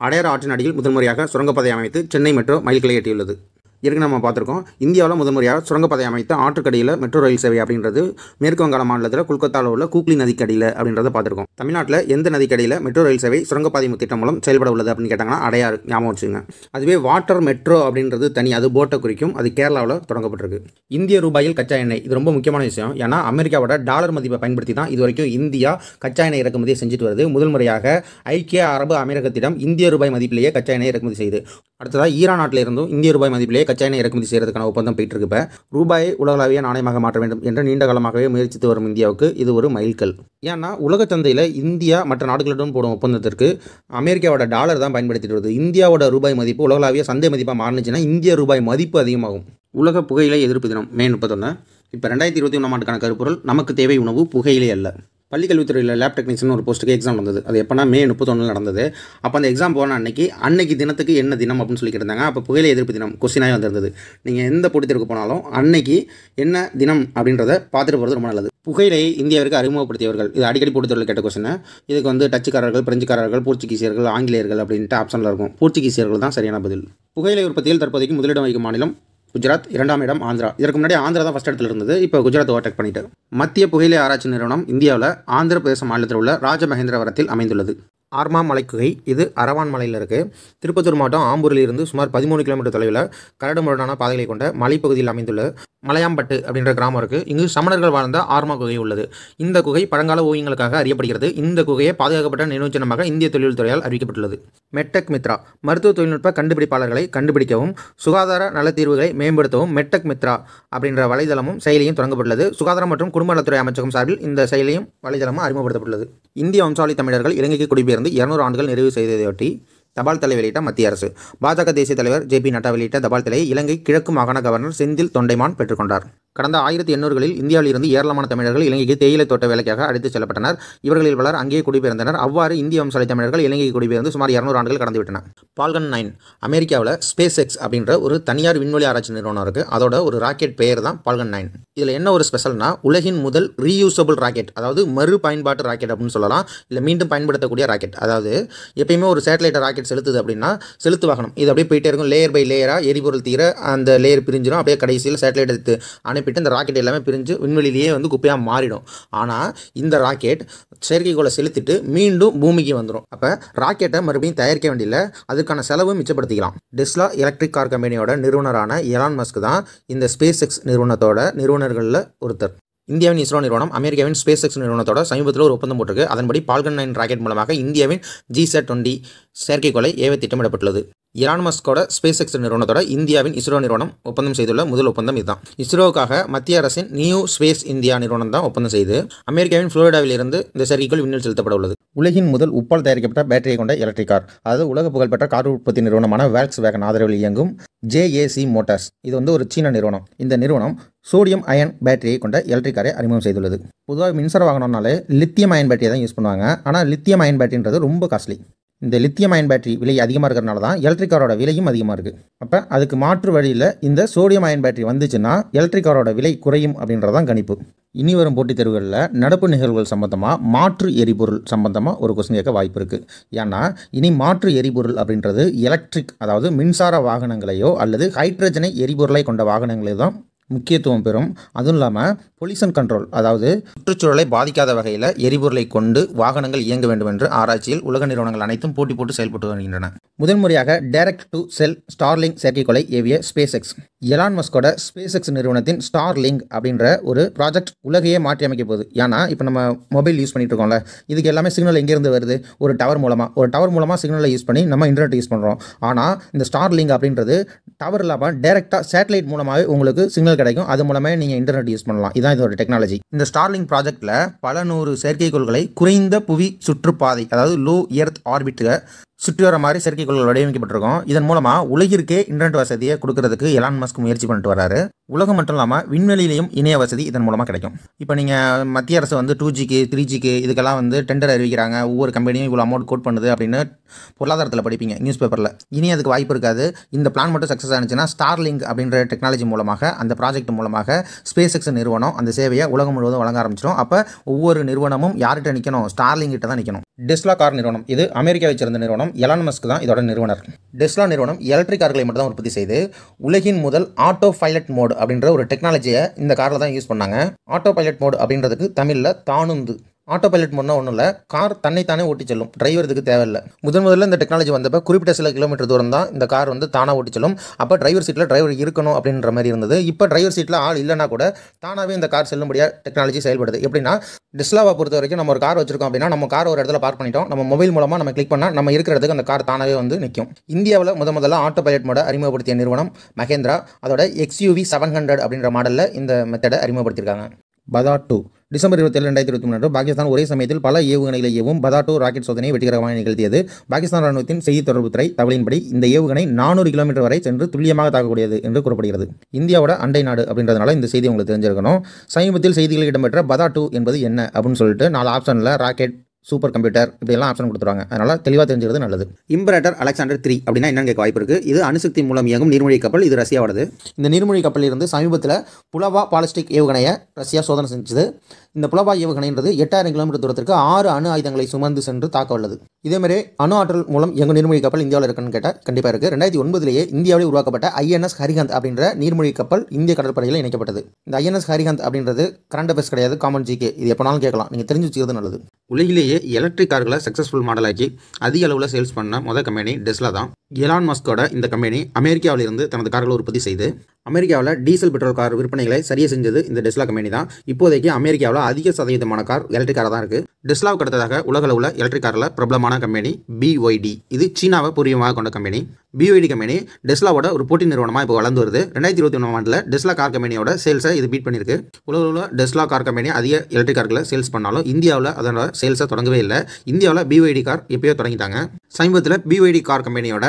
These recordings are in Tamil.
அடையாறு ஆற்றின் அடியில் முதல் முறையாக சுரங்கப்பாதை அமைத்து சென்னை மெட்ரோ மைல்கல்லை எட்டியுள்ளது. ஏற்கனவே நம்ம பார்த்துருக்கோம். இந்தியாவில் முதல் முறையாக சுரங்கப்பாதை அமைத்த ஆற்றுக்கடியில் மெட்ரோ ரயில் சேவை அப்படின்றது மேற்கு வங்காள மாநிலத்தில் கொல்கத்தாவில் உள்ள கூக்லி நதிக்கடியில் அப்படின்றத பார்த்துருக்கோம். தமிழ்நாட்டில் எந்த நதிக்கடியில் மெட்ரோ ரயில் சேவை சுரங்கப்பாதை திட்டம் மூலம் செயல்பட உள்ளது அப்படின்னு கேட்டாங்கன்னா அடையாறு ஞாபகம் வச்சுங்க. அதுவே வாட்டர் மெட்ரோ அப்படின்றது தனி, அது போட்டை குறிக்கும். அது கேரளாவில் தொடங்கப்பட்டிருக்கு. இந்திய ரூபாயில் கச்சா எண்ணெய் இது ரொம்ப முக்கியமான விஷயம். ஏன்னா அமெரிக்காவோட டாலர் மதிப்பை பயன்படுத்தி தான் இது வரைக்கும் இந்தியா கச்சா எண்ணெய் இறக்குமதியை செஞ்சுட்டு வருது. முதல் முறையாக ஐக்கிய அரபு அமீரகத்திடம் இந்திய ரூபாய் மதிப்பிலேயே கச்சா எண்ணெய் இறக்குமதி செய்யுது. அடுத்ததாக ஈரான் நாட்டில் இருந்தும் இந்திய ரூபாய் மதிப்பிலேயே கச்சா எண்ணெய் இறக்குமதி செய்யறதுக்கான ஒப்பந்தம் போயிட்டு இருக்கு. இப்போ ரூபாயை உலகளாவிய நாணயமாக மாற்ற வேண்டும் என்று நீண்ட காலமாகவே முயற்சித்து வரும் இந்தியாவுக்கு இது ஒரு மைல்கல். ஏன்னா உலக சந்தையில் இந்தியா மற்ற நாடுகளுடன் போடும் ஒப்பந்தத்திற்கு அமெரிக்காவோட டாலர் தான் பயன்படுத்திட்டு வருது. இந்தியாவோட ரூபாய் மதிப்பு உலகளாவிய சந்தை மதிப்பாக மாறினுச்சுன்னா இந்திய ரூபாய் மதிப்பு அதிகமாகும். உலக புகையிலை எதிர்ப்பு தினம் மே 31. இப்போ 2021 ஆண்டுக்கான கருப்பொருள் நமக்கு தேவை உணவு புகையிலை அல்ல. பள்ளிக்கல்வித்துறையில் லேப் டெக்னீஷியன் ஒரு போஸ்ட்டுக்கு எக்ஸாம் வந்தது. அது எப்போனா மே 31 நடந்தது. அப்போ அந்த எக்ஸாம் போன அன்னைக்கு தினத்துக்கு என்ன தினம் அப்படின்னு சொல்லிக்கிட்டு இருந்தாங்க. அப்போ புகையிலை எதிர்ப்பு தினம் கொஸ்டினாக வந்திருந்தது. நீங்கள் எந்த போட்டித்தேர்வுக்கு போனாலும் அன்னைக்கு என்ன தினம் அப்படின்றத பார்த்துட்டு போகிறது ரொம்ப நல்லது. புகையிலையை இந்தியாவிற்கு அறிமுகப்படுத்தியவர்கள் இது அடிக்கடி போட்டித்தேர்வில் கேட்ட கொஸ்டின். இதுக்கு டச்சுக்காரர்கள், பிரெஞ்சுக்காரர்கள், போர்ச்சுகீசியர்கள், ஆங்கிலேயர்கள் அப்படின்ட்டு ஆப்ஷனில் இருக்கும். போர்ச்சுகீசியர்கள் தான் சரியான பதில். புகையிலை உற்பத்தியில் தற்போதைக்கு முதலிடம் வகிக்கும் மாநிலம் குஜராத், 2ஆம் இடம் ஆந்திரா. இதற்கு முன்னாடி ஆந்திரா தான் ஃபஸ்ட் இடத்துல இருந்தது. இப்போ குஜராத் ஓவர்டேக் பண்ணிட்டு. மத்திய புகையிலை ஆராய்ச்சி நிறுவனம் இந்தியாவில் ஆந்திர பிரதேச மாநிலத்தில் உள்ள ராஜமகேந்திரவரத்தில் அமைந்துள்ளது. ஆர்மா மலைக்குகை இது அரவான் மலையில் இருக்குது. திருப்பத்தூர் மாவட்டம் ஆம்பூரில் இருந்து சுமார் 13 கிலோமீட்டர் தொலைவில் கரடுமுரடான பாதைகளை கொண்ட மலைப்பகுதியில் அமைந்துள்ள மலையாம்பட்டு அப்படின்ற கிராமம் இருக்குது. இங்கு சமணர்கள் வாழ்ந்த ஆர்மா குகை உள்ளது. இந்த குகை பழங்கால ஓவியங்களுக்காக அறியப்படுகிறது. இந்த குகையை பாதுகாக்கப்பட்ட நினைவுச் சின்னமாக இந்திய தொழில்துறையால் அறிவிக்கப்பட்டுள்ளது. மெட்டெக் மித்ரா மருத்துவ தொழில்நுட்ப கண்டுபிடிப்பாளர்களை கண்டுபிடிக்கவும் சுகாதார நலத்தீர்வுகளை மேம்படுத்தவும் மெட்டெக் மித்ரா அப்படின்ற வலைதளமும் செயலியும் தொடங்கப்பட்டுள்ளது. சுகாதாரம் மற்றும் குடும்ப நலத்துறை அமைச்சகம் சார்பில் இந்த செயலியும் வலைதளமும் அறிமுகப்படுத்தப்பட்டுள்ளது. இந்திய வம்சாவளி தமிழர்கள் இலங்கைக்கு குடிபெயர்ந்து 200 ஆண்டுகள் நிறைவு செய்ததையொட்டி தபால் தலை வெளியிட்ட மத்திய அரசு. பாஜக தேசிய தலைவர் JP நட்டா வெளியிட்ட தபால் தலையை இலங்கை கிழக்கு மாகாண கவர்னர் செந்தில் தொண்டைமான் பெற்றுக்கொண்டார். கடந்த 1800களில் இந்தியாவில் இருந்து ஏராளமான தமிழர்கள் இலங்கைக்கு தேயிலை தோட்ட வேலைக்காக அழைத்துச் செல்லப்பட்டனர். இவர்களில் பலர் அங்கேயே குடிபெயர்ந்தனர். அவ்வாறு இந்திய வம்சாவளி தமிழர்கள் இலங்கைக்கு குடிபெயர்ந்து சுமார் 200 ஆண்டுகள் கடந்துவிட்டன. பால்கன் 9 அமெரிக்காவில் SpaceX அப்படின்ற ஒரு தனியார் விண்வெளி ஆராய்ச்சி நிறுவனம் இருக்குது. அதோட ஒரு ராக்கெட் பெயர் தான் பால்கன் 9. இதில் என்ன ஒரு ஸ்பெஷல்னா உலகின் முதல் ரீயூசபிள் ராக்கெட், அதாவது மறு பயன்பாட்டு ராக்கெட் அப்படின்னு சொல்லலாம். இல்லை மீண்டும் பயன்படுத்தக்கூடிய ராக்கெட். அதாவது எப்பயுமே ஒரு சேட்டலைட் ராக்கெட் செலுத்துது அப்படின்னா செலுத்து வாகனம் இது அப்படியே போயிட்டே இருக்கும். லேயர் பை லேயராக எரிபொருள் தீர அந்த லேயர் பிரிஞ்சிடும். அப்படியே கடைசியில் சேட்டலைட் எடுத்து அனுப்பிட்டு இந்த ராக்கெட் எல்லாமே பிரிஞ்சு விண்வெளியிலேயே குப்பையாக மாறிடும். ஆனால் இந்த ராக்கெட் செயற்கைக்கோளை செலுத்திட்டு மீண்டும் பூமிக்கு வந்துடும். அப்போ ராக்கெட்டை மறுபடியும் தயாரிக்க வேண்டியதில்லை, அதுக்கான செலவு மிச்சப்படுத்திக்கலாம். டெஸ்லா எலக்ட்ரிக் கார் கம்பெனியோட நிறுவனரான எலான் மஸ்க் தான் இந்த SpaceX நிறுவனத்தோட நிறுவனர்களில் ஒருத்தர். இந்தியாவின் இஸ்ரோ நிறுவனம் அமெரிக்காவின் SpaceX நிறுவனத்தோட சமீபத்தில் ஒரு ஒப்பந்தம் போட்டிருக்கு. அதன்படி பால்கன் 9 ராக்கெட் மூலமாக இந்தியாவின் GSAT-20 செயற்கைக்கோளை ஏவ திட்டமிடப்பட்டுள்ளது. எலான் மஸ்கோட SpaceX நிறுவனத்தோட இந்தியாவின் இஸ்ரோ நிறுவனம் ஒப்பந்தம் செய்துள்ள முதல் ஒப்பந்தம் இதுதான். இஸ்ரோவுக்காக மத்திய அரசின் நியூ ஸ்பேஸ் இந்தியா நிறுவனம் தான் ஒப்பந்தம் செய்து அமெரிக்காவின் புளோரிடாவில் இருந்து இந்த செயற்கைக்கோள் விண்ணில் செலுத்தப்பட உள்ளது. உலகின் முதல் உப்பால் தயாரிக்கப்பட்ட பேட்டரியை கொண்ட எலக்ட்ரிக் கார், அதாவது உலக புகழ்பெற்ற கார் உற்பத்தி நிறுவனமான Volkswagen ஆதரவில் இயங்கும் JAC மோட்டார்ஸ் இது ஒரு சீன நிறுவனம். இந்த நிறுவனம் சோடியம் அயன் பேட்டரியை கொண்ட எலக்ட்ரிக் காரை அறிமுகம் செய்துள்ளது. பொதுவாக மின்சார வாகனம்னாலே லித்தியம் அயன் பேட்டரியை தான் யூஸ் பண்ணுவாங்க. ஆனால் லித்தியம் அயன் பேட்டரின்றது ரொம்ப காஸ்ட்லி. இந்த லித்தியம் அயன் பேட்டரி விலை அதிகமாக இருக்கிறனால தான் எலக்ட்ரிக் காரோட விலையும் அதிகமாக இருக்குது. அப்போ அதுக்கு மாற்று வழியில் இந்த சோடியம் அயன் பேட்டரி வந்துச்சுன்னா எலக்ட்ரிக் காரோட விலை குறையும் அப்படின்றதான் கணிப்பு. இனி வரும் போட்டித் தேர்வுகளில் நடப்பு நிகழ்வுகள் சம்பந்தமாக மாற்று எரிபொருள் சம்பந்தமாக ஒரு கொஸ்டின் கேட்க வாய்ப்பு இருக்குது. ஏன்னா இனி மாற்று எரிபொருள் அப்படின்றது எலக்ட்ரிக், அதாவது மின்சார வாகனங்களையோ அல்லது ஹைட்ரஜனை எரிபொருளை கொண்ட வாகனங்களே தான் முக்கியத்துவம் பெறும். அதுவும் இல்லாமல் பொல்யூஷன் கண்ட்ரோல், அதாவது சுற்றுச்சூழலை பாதிக்காத வகையில் எரிபொருளை கொண்டு வாகனங்கள் இயங்க வேண்டும் என்று ஆராய்ச்சியில் உலக நிறுவனங்கள் அனைத்தும் போட்டி போட்டு செயல்பட்டு வருகின்றன. முதன்முறையாக டைரக்ட் டு செல் ஸ்டார்லிங்க் செயற்கைக்கோளை ஏவிய SpaceX. எலான் மஸ்கோட SpaceX நிறுவனத்தின் ஸ்டார்லிங்க் அப்படின்ற ஒரு ப்ராஜெக்ட் உலகையே மாற்றி அமைக்க போகுது. ஏன்னா இப்போ நம்ம மொபைல் யூஸ் பண்ணிட்டு இருக்கோம்ல, இதுக்கு எல்லாமே சிக்னல் எங்கேருந்து வருது? ஒரு டவர் மூலமாக சிக்னலை யூஸ் பண்ணி நம்ம இன்டர்நெட் யூஸ் பண்ணுறோம். ஆனால் இந்த ஸ்டார்லிங்க் அப்படின்றது டவர் இல்லாமல் டைரெக்டாக சேட்டலைட் மூலமாகவே உங்களுக்கு சிக்னல் கிடைக்கும். அது மூலமே நீங்கள் இன்டர்நெட் யூஸ் பண்ணலாம். இதான் இதோட டெக்னாலஜி. இந்த ஸ்டார்லிங்க் ப்ராஜெக்டில் பல 100 செயற்கைக்கோள்களை குறைந்த புவி சுற்றுப்பாதை, அதாவது லோ எர்த் ஆர்பிட்டை சுற்றி வர மாதிரி செயற்கைக்கோள்கள் வடிவமைக்கப்பட்டிருக்கும். இதன் மூலமாக உலகிற்கே இன்டர்நெட் வசதியை கொடுக்கறதுக்கு எலான் மஸ்க் முயற்சி பண்ணிட்டு வராரு. உலகம் மட்டும் இல்லாமல் விண்வெளியிலையும் இணைய வசதி இதன் மூலமாக கிடைக்கும். இப்போ நீங்கள் மத்திய அரசு 2Gக்கு 3Gக்கு இதுக்கெல்லாம் டெண்டர் அறிவிக்கிறாங்க. ஒவ்வொரு கம்பெனியும் இவ்வளோ அமௌண்ட் கோட் பண்ணுது அப்படின்னு பொருளாதாரத்தில் படிப்பீங்க நியூஸ் பேப்பரில். இனி அதுக்கு வாய்ப்பு இருக்காது. இந்த பிளான் மட்டும் சக்ஸஸ் ஆனிச்சுன்னா ஸ்டார்லிங்க் அப்படின்ற டெக்னாலஜி மூலமாக, அந்த ப்ராஜெக்ட் மூலமாக SpaceX நிறுவனம் அந்த சேவையை உலகம் முழுவதும் வழங்க ஆரம்பிச்சிடும். அப்போ ஒவ்வொரு நிறுவனமும் யார்கிட்ட நிற்கணும்? ஸ்டார்லிங்க் கிட்ட தான் நிற்கணும். டெஸ்லா கார் நிறுவனம் இது அமெரிக்காவை சேர்ந்த நிறுவனம். நிறுவனம் எலான் மஸ்க் தான் இதோட நிறுவனர். டெஸ்லா நிறுவனம் எலக்ட்ரிக் கார்களை மட்டும் தான் உற்பத்தி செய்து உலகின் முதல் ஆட்டோ பைலட் மோட் அப்படின்ற ஒரு டெக்னாலஜியை இந்த காரில் தான் யூஸ் பண்ணாங்க. ஆட்டோ பைலட் மோட் அப்படின்றதுக்கு தமிழில் தானுந்து. ஆட்டோ பைலட் மோட்னா ஒன்றும் இல்லை, கார் தன்னைத்தானே ஓட்டி செல்லும், டிரைவர் இதுக்கு தேவையில்லை. முதல்ல இந்த டெக்னாலஜி வந்தப்போ குறிப்பிட்ட சில கிலோமீட்டர் தூரம் தான் இந்த கார் தானாக ஓட்டி செல்லும். அப்போ டிரைவர் சீட்டில் டிரைவர் இருக்கணும் அப்படின்ற மாதிரி இருந்தது. இப்போ டிரைவர் சீட்டில் ஆள் இல்லைனா கூட தானாகவே இந்த கார் செல்லும்படியாக டெக்னாலஜி செயல்படுது. எப்படின்னா, டெஸ்லாவை பொறுத்த வரைக்கும் நம்ம ஒரு கார் வச்சிருக்கோம் அப்படின்னா, நம்ம கார் ஒரு இடத்துல பார்க் பண்ணிட்டோம், நம்ம மொபைல் மூலமாக நம்ம கிளிக் பண்ணால் நம்ம இருக்கிற இடத்துக்கு அந்த கார் தானாகவே நிற்கும். இந்தியாவில் முதல்ல ஆட்டோ பைலட் மோட அறிமுகப்படுத்திய நிறுவனம் மஹேந்திரா. அதோட XUV 700 அப்படின்ற மாடலில் இந்த மெத்தடை அறிமுகப்படுத்தியிருக்காங்க. பதா-2 டிசம்பர் 27, 2023 பாகிஸ்தான் ஒரே சமயத்தில் பல ஏவுகணைகளை ஏவும் பதா-2 ராக்கெட் சோதனையை வெற்றிகரமாக நிகழ்த்தியது. பாகிஸ்தான் ராணுவத்தின் செய்தி தொடர்புத்துறை தகவலின்படி இந்த ஏவுகணை 400 கிலோமீட்டர் வரை சென்று துல்லியமாக தாக்கக்கூடியது என்று கூறப்படுகிறது. இந்தியாவோட அண்டை நாடு அப்படின்றதுனால இந்த செய்தி உங்களுக்கு தெரிஞ்சிருக்கணும். சமீபத்தில் செய்திகளில் இடம்பெற்ற பதா-2 என்பது என்ன அப்படின்னு சொல்லிட்டு 4 ஆப்ஷனில் ராக்கெட், சூப்பர் கம்ப்யூட்டர் இப்படியெல்லாம் ஆப்ஷன் கொடுத்துருவாங்க. அதனால் தெளிவாக தெரிஞ்சுக்கிறது நல்லது. இம்பரேட்டர் அலெக்சாண்டர் 3 அப்படின்னா என்னன்னு கேட்க வாய்ப்பு இருக்குது. இது அணுசக்தி மூலம் இயங்கும் நீர்மூழ்கி கப்பல். இது ரஷ்யாவோடது. இந்த நீர்மூழ்கி கப்பலில் இருந்து சமீபத்தில் புலவா பாலிஸ்டிக் ஏவுகணையை ரஷ்யா சோதனை செஞ்சது. இந்த புலவா ஏவுகணைன்றது 8000 கிலோமீட்டர் தூரத்திற்கு 6 அணு ஆயுதங்களை சுமந்து சென்று தாக்க வல்லது. இதேமாதிரி அணு ஆற்றல் மூலம் இயங்கும் நீர்மூழ்கி கப்பல் இந்தியாவில் இருக்குன்னு கேட்டால் கண்டிப்பாக இருக்குது. 2009 இந்தியாவில் உருவாக்கப்பட்ட INS ஹரிஹந்த் அப்படின்ற நீர்மூழ்கி கப்பல் இந்திய கடற்படையில் இணைக்கப்பட்டது. இந்த INS ஹரிஹந்த் அப்படின்றது கரண்ட் அஃபேர்ஸ் கிடையாது, காமன் GK. இது எப்போனாலும் கேட்கலாம், நீங்கள் தெரிஞ்சு வச்சுக்கிறது நல்லது. உலகிலேயே எலக்ட்ரிக் கார்களை சக்ஸஸ்ஃபுல் மாடலாக்கி அதிக அளவில் சேல்ஸ் பண்ண முதல் கம்பெனி டெஸ்லா தான். எலான் மஸ்கோட இந்த கம்பெனி அமெரிக்காவில் இருந்து தனது கார்களை உற்பத்தி செய்து அமெரிக்காவில் டீசல் பெட்ரோல் கார் விற்பனைகளை சரியாக செஞ்சது இந்த டெஸ்லா கம்பெனி தான். இப்போதைக்கு அமெரிக்காவில் அதிக சதவீதமான கார் எலக்ட்ரிக் காராக தான் இருக்குது. டெஸ்லாவுக்கு அடுத்ததாக உலக அளவில் எலக்ட்ரிக் காரில் பிரபலமான கம்பெனி BYD. இது சீனாவை பூர்வீகமாக கொண்ட கம்பெனி. BYD கம்பெனி டெஸ்லாவோட ஒரு போட்டி நிறுவனமாக இப்போ வளர்ந்து வருது. 2021 ஆண்டில் டெஸ்லா கார் கம்பெனியோட சேல்ஸை இது பீட் பண்ணியிருக்கு. உலகளவில் டெஸ்லா கார் கம்பெனி அதிக எலக்ட்ரிக் கார்களை சேல்ஸ் பண்ணாலும் இந்தியாவில் அதோட சேல்ஸை தொடங்கவே இல்லை. இந்தியாவில் BYD கார் எப்பயோ தொடங்கிட்டாங்க. சமீபத்தில் BYD கார் கம்பெனியோட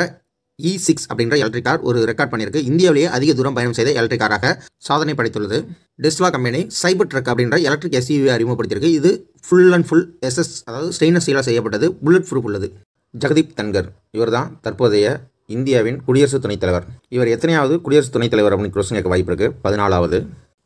E6 அப்படின்ற எலக்ட்ரிக் கார் ஒரு ரெக்கார்ட் பண்ணியிருக்கு. இந்தியாவிலேயே அதிக தூரம் பயணம் செய்த எலக்ட்ரிக் காராக சாதனை படைத்துள்ளது. டெஸ்லா கம்பெனி சைபர் ட்ரக் அப்படின்ற எலக்ட்ரிக் SUV அறிமுகப்படுத்தியிருக்கு. இது ஃபுல் அண்ட் ஃபுல் SS, அதாவது ஸ்டெயின்லெஸ் ஸ்டீலாக செய்யப்பட்டது, புல்லட் ப்ரூஃப் உள்ளது. ஜெகதீப் தன்கர் இவர் தான் தற்போதைய இந்தியாவின் குடியரசு துணைத் தலைவர். இவர் எத்தனையாவது குடியரசு துணைத் தலைவர் அப்படின்னு கொஸ்டின் கேட்க வாய்ப்பு இருக்குது. 14வது.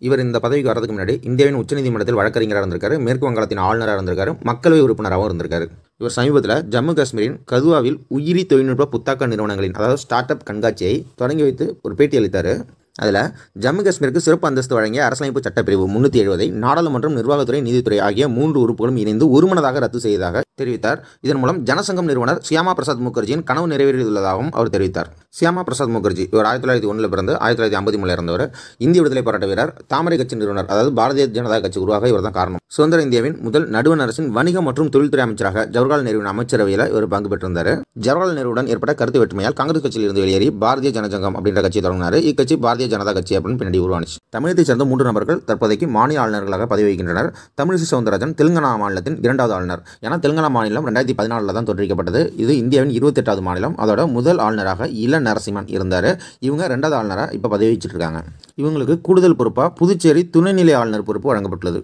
இவர் இந்த பதவிக்கு வரதுக்கு முன்னாடி இந்தியாவின் உச்சநீதிமன்றத்தில் வழக்கறிஞராக இருந்திருக்காரு, மேற்கு வங்காளத்தின் ஆளுநராக இருந்திருக்காரு, மக்களவை உறுப்பினராகவும் இருந்திருக்காரு. இவர் சமீபத்தில் ஜம்மு காஷ்மீரின் கதுவாவில் உயிரி தொழில்நுட்ப புத்தாக்க நிறுவனங்களின் அதாவது ஸ்டார்ட் அப் கண்காட்சியை தொடங்கி வைத்து ஒரு பேட்டி அளித்தார். அதில் ஜம்மு காஷ்மீருக்கு சிறப்பு அந்தஸ்து வழங்கிய அரசியலமைப்பு சட்டப்பிரிவு 370 நாடாளுமன்றம், நிர்வாகத்துறை, நீதித்துறை ஆகிய 3 உறுப்புகளும் இணைந்து ஒருமனதாக ரத்து செய்ததாக தெரிவித்தார். இதன் மூலம் ஜனசங்கம் நிறுவனர் சியாமா பிரசாத் முகர்ஜியின் கனவு நிறைவேறியுள்ளதாகவும் அவர் தெரிவித்தார். சியாமா பிரசாத் முகர்ஜி இவர் 1901 பிறந்து 1953 இறந்தவர். இந்திய விடுதலை போராட்ட வீரர். தாமரை கட்சி நிறுவனர், அதாவது பாரதிய ஜனதா கட்சி உருவாக இவர் தான் காரணம். சுதந்திர இந்தியாவின் முதல் நடுவண் அரசின் வணிகம் மற்றும் தொழில்துறை அமைச்சராக ஜவஹர்லால் நேருவின் அமைச்சரவையில் இவர் பங்கு பெற்றிருந்தார். ஜவஹர்லால் நேருடன் ஏற்பட்ட கருத்து வேற்றுமையால் காங்கிரஸ் கட்சியில் இருந்து வெளியேறி பாரதிய ஜனசங்கம் அப்படின்ற கட்சியை தொடங்கினார். இக்கட்சி பாரதிய ஜனதா கட்சி அப்படின்னு பின்னாடி உருவானிச்சு. தமிழகத்தைச் சேர்ந்த 3 நபர்கள் தற்போதைக்கு மாநில ஆளுநர்களாக பதவி வகிக்கின்றனர். தமிழிசை சவுந்தரராஜன் தெலுங்கானா மாநிலத்தின் 2வது ஆளுநர். ஏன்னா தெலுங்கானா மாநிலம் 2014 தான் தோற்றுவிக்கப்பட்டது. இது இந்தியாவின் 28வது மாநிலம். அதோட முதல் ஆளுநராக இள நரசிம்மன் இருந்தார். இவங்க 2வது ஆளுநராக இப்போ பதவி வச்சுட்டு இருக்காங்க. இவங்களுக்கு கூடுதல் பொறுப்பாக புதுச்சேரி துணைநிலை ஆளுநர் பொறுப்பு வழங்கப்பட்டுள்ளது.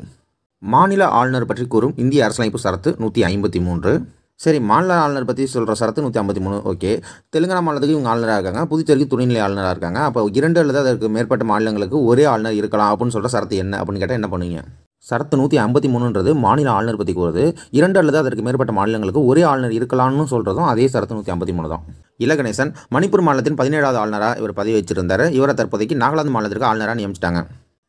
மாநில ஆளுநர் பற்றி கூறும் இந்திய அரசியலமைப்பு சரத்து 153. சரி, மாநில ஆளுநர் பற்றி சொல்கிற சரத்து 153. ஓகே, தெலுங்கானா மாநிலத்துக்கு இவங்க ஆளுநராக இருக்காங்க, புதுச்சேரிக்கு துணைநிலை ஆளுநராக இருக்காங்க. அப்போ 2 அல்லது அதற்கு மேற்பட்ட மாநிலங்களுக்கு ஒரே ஆளுநர் இருக்கலாம் அப்படின்னு சொல்கிற சரத்து என்ன அப்படின்னு கேட்டால் என்ன பண்ணுவீங்க? சரத்து 153ன்றது மாநில ஆளுநர் பற்றி கூறுது. 2 அல்லது அதற்கு மேற்பட்ட மாநிலங்களுக்கு ஒரே ஆளுநர் இருக்கலாம்னு சொல்கிறதும் அதே சரத்து 153 தான். இலகணேசன் மணிப்பூர் மாநிலத்தின் 17வது ஆளுநராக இவர் பதவி வச்சிருந்தார். இவரை தற்போதைக்கு நாகாலாந்து மாநிலத்திற்கு ஆளுநராக நியமிச்சிட்டாங்க.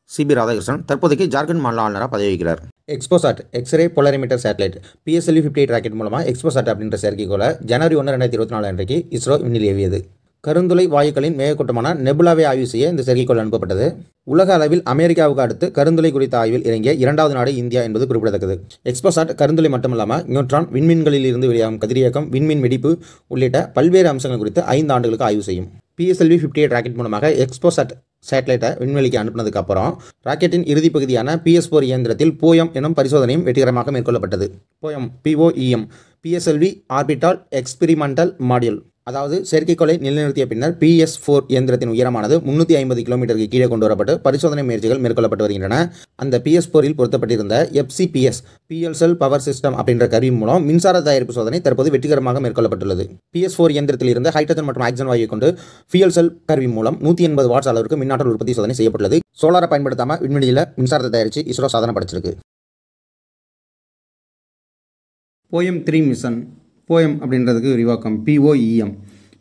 CB ராதாகிருஷ்ணன் தற்போதைக்கு ஜார்க்கண்ட் மாநில ஆளுநராக பதவி வகிக்கிறார். XPoSat x-ray polarimeter satellite PSLV 58 rocket மூலமாக எக்ஸ்போசாட் அப்படின்ற செயற்கைக்கோளை ஜனவரி 1, 2024 அன்றைக்கு இஸ்ரோ விண்ணில் ஏவியது. கருந்துளை வாயுக்களின் மேகக்கூட்டமான நெபுலாவை ஆய்வு செய்ய இந்த செயற்கைக்கோள் அனுப்பப்பட்டது. உலக அளவில் அமெரிக்காவுக்கு அடுத்து கருந்துளை குறித்த ஆய்வில் இறங்கிய 2வது நாடு இந்தியா என்பது குறிப்பிடத்தக்கது. எக்ஸ்போசாட் கருந்துளை மட்டுமல்லாமல் நியூட்ரான், விண்மீன்களில் இருந்து வெளியாகும் கதிரியக்கம், விண்மீன் வெடிப்பு உள்ளிட்ட பல்வேறு அம்சங்கள் குறித்து 5 ஆண்டுகளுக்கு ஆய்வு செய்யும். PSLV 58 ராக்கெட் மூலமாக எக்ஸ்போசாட் சேட்டலைட்டை விண்வெளிக்கு அனுப்பினதுக்கு அப்புறம் ராக்கெட்டின் இறுதி பகுதியான PS4 இயந்திரத்தில் போயம் எனும் பரிசோதனையும் வெற்றிகரமாக மேற்கொள்ளப்பட்டது. Poem POEM PSLV orbital experimental module, அதாவது செயற்கைக்கோளை நிலைநிறுத்திய பின்னர் PS4 இயந்திரத்தின் உயரமானது 350 கிலோமீட்டருக்கு கீழே கொண்டு வரப்பட்டு பரிசோதனை முயற்சிகள் மேற்கொள்ளப்பட்டு வருகின்றன. அந்த PS4இல் பொருத்தப்பட்டிருந்த FCPS பிஎல் செல் பவர் சிஸ்டம் அப்படின்ற கருவி மூலம் மின்சார தயாரிப்பு சோதனை தற்போது வெற்றிகரமாக மேற்கொள்ளப்பட்டுள்ளது. PS4 இயந்திரத்தில் இருந்த ஹைட்ரஜன் மற்றும் ஆக்சிஜன் வாயுவை கொண்டு ஃபியூல் செல் கருவி மூலம் 180 வாட்ஸ் அளவிற்கு மின்னாற்றல் உற்பத்தி சோதனை செய்யப்பட்டுள்ளது. சோலாரை பயன்படுத்தாமல் விண்வெளியில் மின்சாரத்தை தயாரித்து இஸ்ரோ சாதனை படைச்சிருக்கு. போயம் 3 மிஷன் போயம் அப்படின்றதுக்கு விரிவாக்கம் POEM.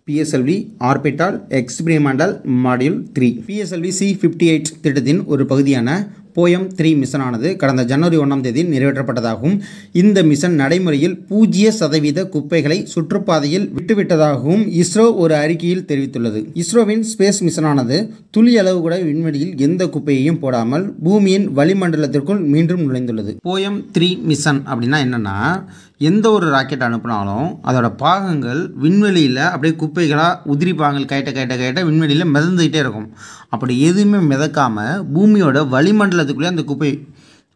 PSLV orbital experimental module 3. PSLV C58 திட்டத்தின் ஒரு பகுதியான போயம் 3 மிஷனானது கடந்த ஜனவரி 1ஆம் தேதி நிறைவேற்றப்பட்டதாகவும் இந்த மிஷன் நடைமுறையில் 0% குப்பைகளை சுற்றுப்பாதையில் விட்டுவிட்டதாகவும் இஸ்ரோ ஒரு அறிக்கையில் தெரிவித்துள்ளது. இஸ்ரோவின் ஸ்பேஸ் மிஷனானது துளி அளவு கூட விண்வெளியில் எந்த குப்பையையும் போடாமல் பூமியின் வளிமண்டலத்திற்குள் மீண்டும் நுழைந்துள்ளது. போயம் 3 மிஷன் அப்படின்னா என்னன்னா, எந்த ஒரு ராக்கெட் அனுப்பினாலும் அதோட பாகங்கள் விண்வெளியில் அப்படியே குப்பைகளாக உதிரி பாகங்கள் கைட்ட விண்வெளியில் மிதந்துக்கிட்டே இருக்கும். அப்படி எதுவுமே மிதக்காமல் பூமியோட வளிமண்டலத்துக்குள்ளே அந்த குப்பை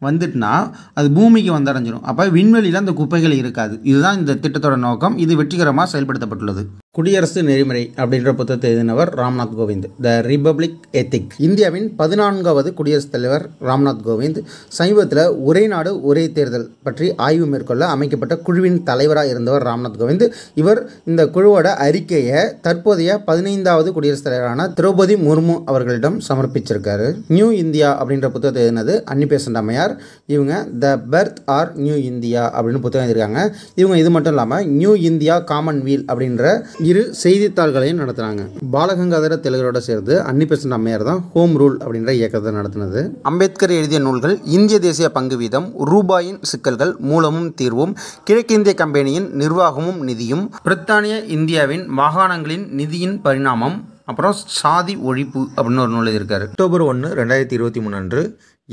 வந்துட்டுனா அது பூமிக்கு வந்தடைஞ்சிடும். அப்போ விண்வெளியில் அந்த குப்பைகள் இருக்காது. இதுதான் இந்த திட்டத்தோட நோக்கம். இது வெற்றிகரமாக செயல்படுத்தப்பட்டுள்ளது. குடியரசு நெறிமுறை அப்படின்ற புத்தகத்தை எழுதினவர் ராம்நாத் கோவிந்த். த ரிபப்ளிக் எத்திக். இந்தியாவின் 14வது குடியரசுத் தலைவர் ராம்நாத் கோவிந்த் சமீபத்தில் ஒரே நாடு ஒரே தேர்தல் பற்றி ஆய்வு மேற்கொள்ள அமைக்கப்பட்ட குழுவின் தலைவராக இருந்தவர் ராம்நாத் கோவிந்த். இவர் இந்த குழுவோட அறிக்கையை தற்போதைய 15வது குடியரசுத் தலைவரான திரௌபதி முர்மு அவர்களிடம் சமர்ப்பிச்சிருக்காரு. நியூ இந்தியா அப்படின்ற புத்தகத்தை எழுதினது அன்னிபெசன்ட் அம்மையார். இவங்க the birth of new India அப்படின்னு புத்தகம் எழுதியிருக்காங்க. இவங்க இது மட்டும் இல்லாமல் நியூ இந்தியா காமன்வெல்த் அப்படின்ற 2 செய்தித்தாள்களையும் நடத்துகிறாங்க. பாலகங்காதர திலகரோட சேர்ந்து அன்னிபெசன்ட் அம்மையார் தான் ஹோம் ரூல் அப்படின்ற இயக்கத்தை நடத்தினது. அம்பேத்கர் எழுதிய நூல்கள் இந்திய தேசிய பங்கு வீதம், ரூபாயின் சிக்கல்கள், மூலமும் தீர்வும், கிழக்கிந்திய கம்பெனியின் நிர்வாகமும் நிதியும், பிரித்தானிய இந்தியாவின் மாகாணங்களின் நிதியின் பரிணாமம், அப்புறம் சாதி ஒழிப்பு அப்படின்னு ஒரு நூல் எழுதியிருக்காரு. அக்டோபர் 1, 2023 அன்று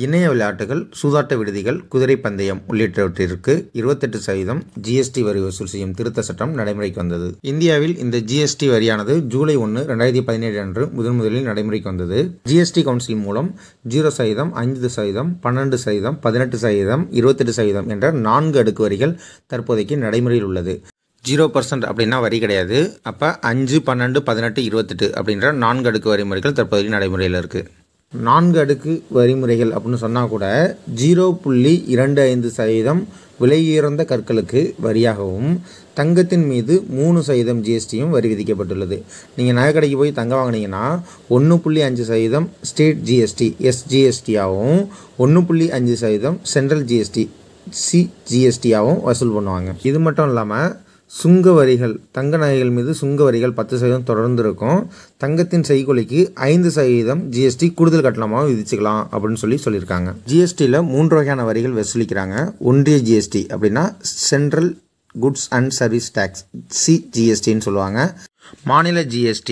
இணைய விளையாட்டுகள், சூதாட்ட விடுதிகள், குதிரை பந்தயம் உள்ளிட்டவற்றிற்கு 28% GST வரி வசூல் செய்யும் திருத்த சட்டம் நடைமுறைக்கு வந்தது. இந்தியாவில் இந்த GST வரியானது ஜூலை 1, 2017 அன்று முதலில் நடைமுறைக்கு வந்தது. GST கவுன்சில் மூலம் 0%, 5%, 12%, 18%, 28% என்ற 4 அடுக்கு வரிகள் தற்போதைக்கு நடைமுறையில் உள்ளது. 0% அப்படின்னா வரி கிடையாது. அப்போ 5, 12, 18, 28 அப்படின்ற 4 அடுக்கு வரிமுறைகள் தற்போதைக்கு நடைமுறையில் இருக்குது. 4 அடுக்கு வரிமுறைகள் அப்படின்னு சொன்னால் கூட 0.25% விலையுயர்ந்த கற்களுக்கு வரியாகவும், தங்கத்தின் மீது 3% GSTயும் வரி விதிக்கப்பட்டுள்ளது. நீங்கள் நகைக்கடைக்கு போய் தங்கம் வாங்கினீங்கன்னா 1.5% ஸ்டேட் GST SGSTயாகவும், 1.5% சென்ட்ரல் GST CGSTயாகவும் வசூல் பண்ணுவாங்க. இது மட்டும் இல்லாமல் சுங்க வரிகள், தங்க நகைகள் மீது சுங்க வரிகள் 10% தொடர்ந்து இருக்கும். தங்கத்தின் செய்கூலிக்கு 5% GST கூடுதல் கட்டணமாக விதிச்சுக்கலாம் அப்படின்னு சொல்லியிருக்காங்க. GSTயில் 3 வகையான வரிகள் வசூலிக்கிறாங்க. ஒன்றிய GST அப்படின்னா central goods and service tax CGSTன்னு சொல்லுவாங்க. மாநில GST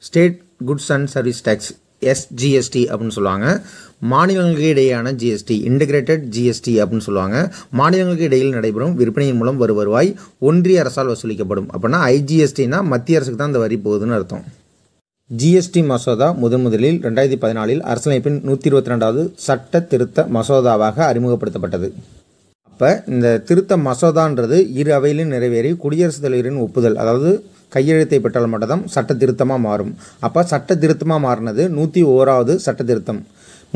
state goods and service tax SGST அப்படின்னு சொல்லுவாங்க. மாநிலங்களுக்கு இடையேயான GST இன்டகிரேட்டட் GST அப்படின்னு சொல்லுவாங்க. மாநிலங்களுக்கு இடையில் நடைபெறும் விற்பனையின் மூலம் வரும் வருவாய் ஒன்றிய அரசால் வசூலிக்கப்படும். அப்படின்னா IGSTனா மத்திய அரசுக்கு தான் இந்த வரி போகுதுன்னு அர்த்தம். GST மசோதா முதலில் 2014 அரசியலமைப்பின் 122வது சட்ட திருத்த மசோதாவாக அறிமுகப்படுத்தப்பட்டது. அப்போ இந்த திருத்த மசோதான்றது இரு அவையிலும் நிறைவேறி குடியரசுத் தலைவரின் ஒப்புதல், அதாவது கையெழுத்தை பெற்றால் மட்டும்தான் சட்ட திருத்தமாக மாறும். அப்போ சட்ட திருத்தமாக மாறினது 101வது சட்ட திருத்தம்.